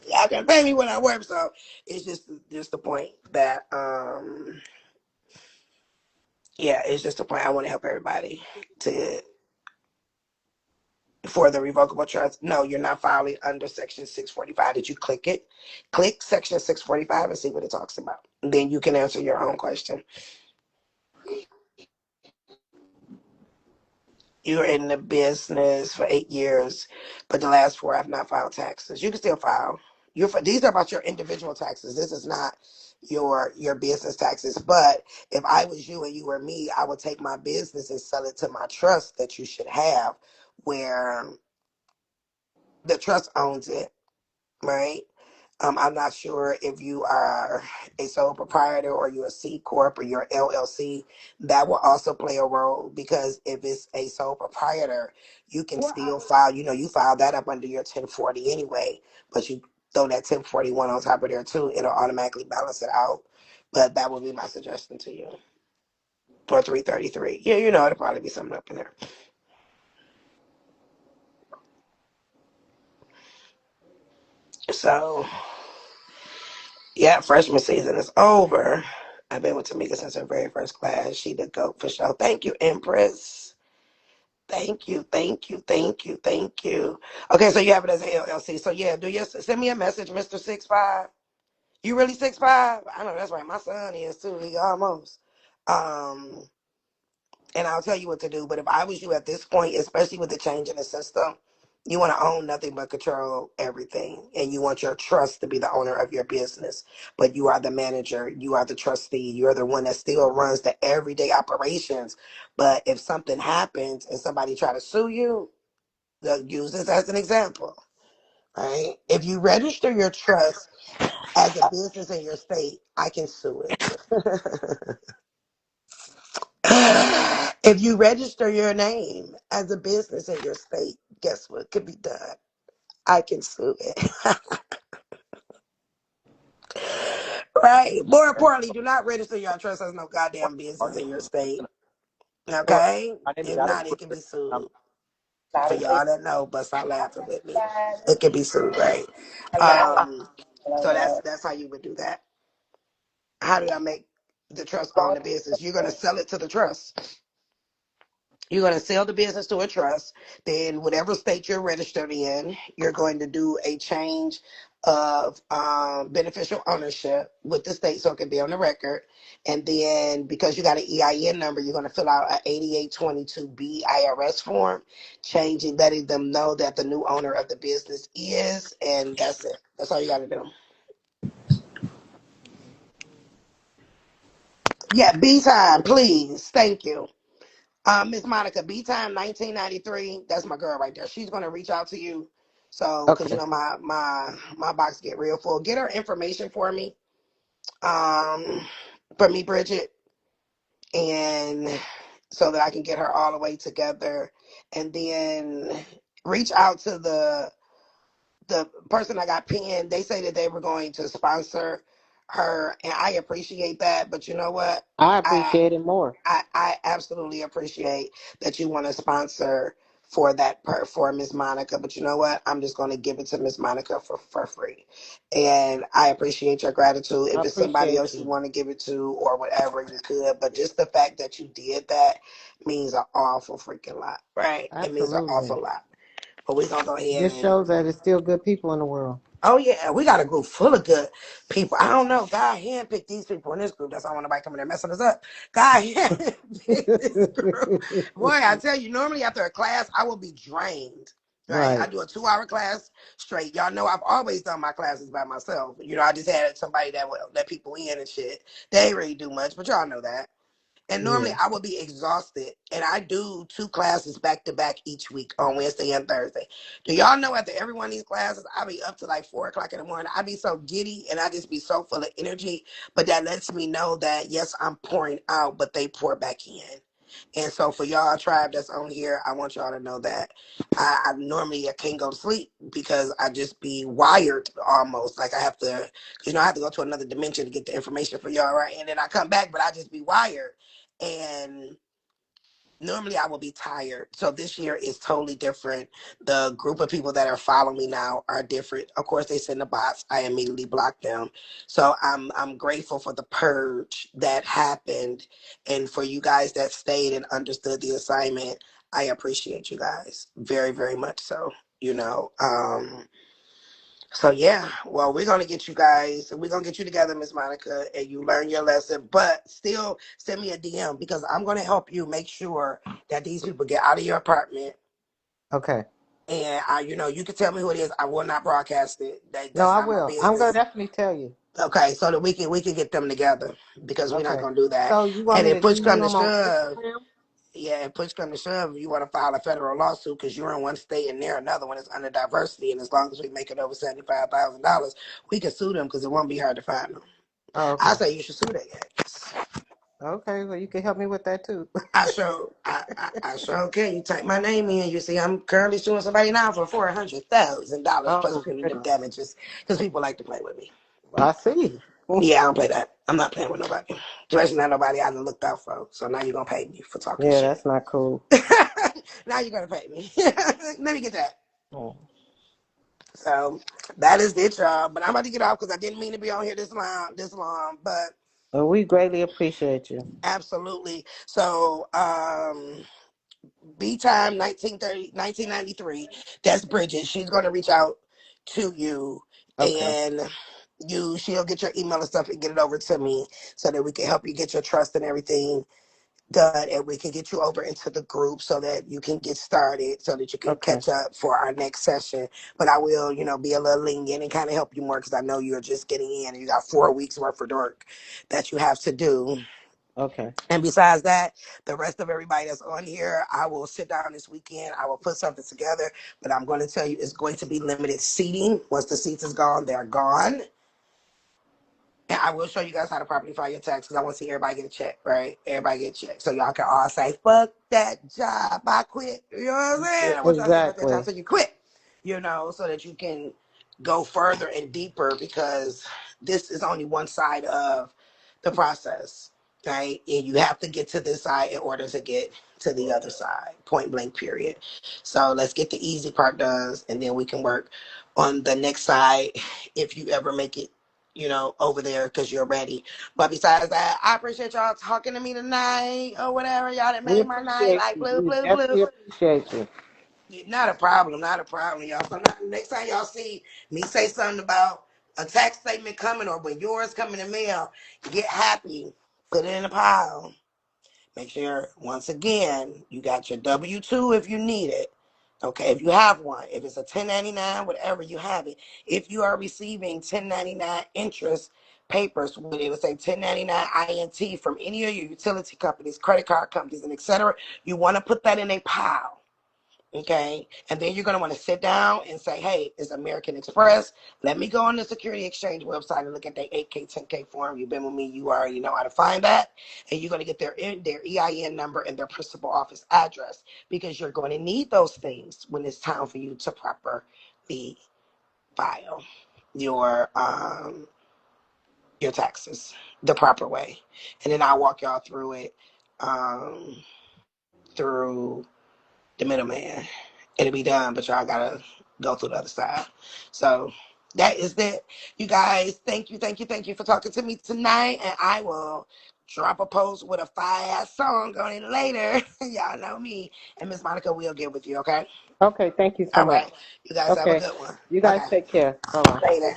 Y'all can pay me what I'm worth. So it's just the point that it's just the point. I want to help everybody for the revocable trust. No, you're not filing under Section 645. Did you click it? Click Section 645 and see what it talks about. Then you can answer your own question. You're in the business for 8 years, but the last 4 have not filed taxes. You can still file. These are about your individual taxes. This is not your business taxes. But if I was you and you were me, I would take my business and sell it to my trust that you should have, where the trust owns it, right? I'm not sure if you are a sole proprietor or you're a C corp or you're LLC. That will also play a role because if it's a sole proprietor, you can still file. You file that up under your 1040 anyway, but you throw that 1041 on top of there too. It'll automatically balance it out. But that would be my suggestion to you. Or 333. Yeah, it'll probably be something up in there. So, yeah, freshman season is over. I've been with Tamika since her very first class. She the GOAT for sure. Thank you, Empress. Thank you, thank you, thank you, thank you. Okay, so you have it as an LLC. So yeah, send me a message, Mr. 6'5". You really 6'5"? I know that's right. My son is too. He almost. Um, and I'll tell you what to do. But if I was you at this point, especially with the change in the system, you want to own nothing but control everything. And you want your trust to be the owner of your business. But you are the manager, you are the trustee, you're the one that still runs the everyday operations. But if something happens and somebody try to sue you, they'll use this as an example. Right? If you register your trust as a business in your state, I can sue it. If you register your name as a business in your state, guess what could be done? I can sue it. Right? More importantly, do not register your trust as no goddamn business in your state. Okay? If not, it can be sued. For y'all that know, but stop laughing with me. It can be sued, right? Um, so that's how you would do that. How do I make the trust own the business? You're gonna sell it to the trust. You're going to sell the business to a trust. Then, whatever state you're registered in, you're going to do a change of beneficial ownership with the state so it can be on the record. And then, because you got an EIN number, you're going to fill out an 8822B IRS form, changing, letting them know that the new owner of the business is, and that's it. That's all you got to do. Yeah, B time, please. Thank you. Miss Monica, B Time 1993. That's my girl right there. She's gonna reach out to you. So, cause Okay. my box get real full. Get her information for me. Um, for me, Bridget, and so that I can get her all the way together, and then reach out to the person I got pinned. They say that they were going to sponsor her, and I appreciate that. But you know what? I I appreciate it more. I absolutely appreciate that you want to sponsor for for Miss Monica, but you know what? I'm just going to give it to Miss Monica for free, and I appreciate your gratitude. I If it's somebody appreciate else you you. want to give it to or whatever, you could. But just the fact that you did that means an awful freaking lot, right? It means an Absolutely. awful lot. But we're gonna go ahead Just and shows that it's still good people in the world. oh yeah, we got a group full of good people. I don't know. God handpicked these people in this group. That's why I want nobody coming there messing us up. God handpicked this group. Boy, I tell you, normally after a class, I will be drained. Right? I Right. do a 2-hour class straight. Y'all know I've always done my classes by myself. I just had somebody that would let people in and shit. They ain't really do much, but y'all know that. And normally Yeah. I would be exhausted. And I do 2 classes back to back each week on Wednesday and Thursday. Do y'all know after every one of these classes, I be up to like 4 o'clock in the morning. I be so giddy and I just be so full of energy. But that lets me know that yes, I'm pouring out, but they pour back in. And so for y'all tribe that's on here, I want y'all to know that I normally I can't go to sleep because I just be wired almost. Like I have to, I have to go to another dimension to get the information for y'all, right? And then I come back, but I just be wired. And normally I will be tired. So this year is totally different. The group of people that are following me now are different. Of course, they send the bots. I immediately block them. So I'm grateful for the purge that happened, and for you guys that stayed and understood the assignment. I appreciate you guys very, very much. So you know. So yeah, well, we're gonna get you together, Miss Monica, and you learn your lesson. But still, send me a DM because I'm gonna help you make sure that these people get out of your apartment. Okay. And you can tell me who it is. I will not broadcast it. No, That's I not my will. I'm gonna business. definitely tell you. Okay, so that we can get them together because we're not Okay. gonna do that. So you want And me if to push DM come you to on shove, Instagram? Yeah, if push come to shove, you want to file a federal lawsuit because you're in one state and they're another one is under diversity, and as long as we make it over $75,000, we can sue them because it won't be hard to find them. Oh, I okay. say you should sue that guys. Okay, well, you can help me with that too. I sure can. You type my name in, you see I'm currently suing somebody now for $400,000 plus Oh, punitive goodness. damages because people like to play with me. I see. Yeah, I don't play that. I'm not playing with nobody, especially not nobody I done looked out for. So now you're gonna pay me for talking Yeah, shit. that's not cool. Now you're gonna pay me. Let me get that. Mm. So that is it, y'all. But I'm about to get off because I didn't mean to be on here this long. But Well, we greatly appreciate you. absolutely. So B Time 1993. That's Bridget. She's gonna reach out to you Okay. and she'll get your email and stuff and get it over to me so that we can help you get your trust and everything done, and we can get you over into the group so that you can get started so that you can Okay. catch up for our next session. But I will, be a little lenient and kind of help you more because I know you're just getting in and you got 4 weeks worth of work that you have to do. Okay. And besides that, the rest of everybody that's on here, I will sit down this weekend. I will put something together, but I'm going to tell you it's going to be limited seating. Once the seats is gone, they're gone. And I will show you guys how to properly file your tax because I want to see everybody get a check, right? Everybody get a check. So y'all can all say, fuck that job. I quit. You know what I'm saying? I want y'all to say, fuck that job. Exactly. So you quit, so that you can go further and deeper because this is only one side of the process, right? And you have to get to this side in order to get to the other side, point blank, period. So let's get the easy part done and then we can work on the next side if you ever make it over there because you're ready. But besides that, I appreciate y'all talking to me tonight or whatever. Y'all that We made my night appreciate like you. blue, We blue, blue. definitely appreciate you. Not a problem, not a problem, y'all. So next time y'all see me say something about a tax statement coming or when yours coming in the mail, get happy, put it in a pile. Make sure, once again, you got your W-2 if you need it. Okay, if you have one, if it's a 1099, whatever, you have it. If you are receiving 1099 interest papers, when it would say 1099 INT from any of your utility companies, credit card companies, and etc., you want to put that in a pile. Okay, and then you're going to want to sit down and say, hey, it's American Express. Let me go on the Security Exchange website and look at their 8K, 10K form. You've been with me, you already know how to find that. And you're going to get their EIN number and their principal office address because you're going to need those things when it's time for you to properly file your taxes the proper way. And then I'll walk y'all through it through the middleman. It'll be done, but y'all gotta go through the other side. So that is it. You guys, thank you for talking to me tonight. And I will drop a post with a fire song on it later. Y'all know me. And Miss Monica will get with you, okay? Okay, thank you so All much. right. You guys have a Okay. good one. You guys Okay. take care. Bye bye. Later.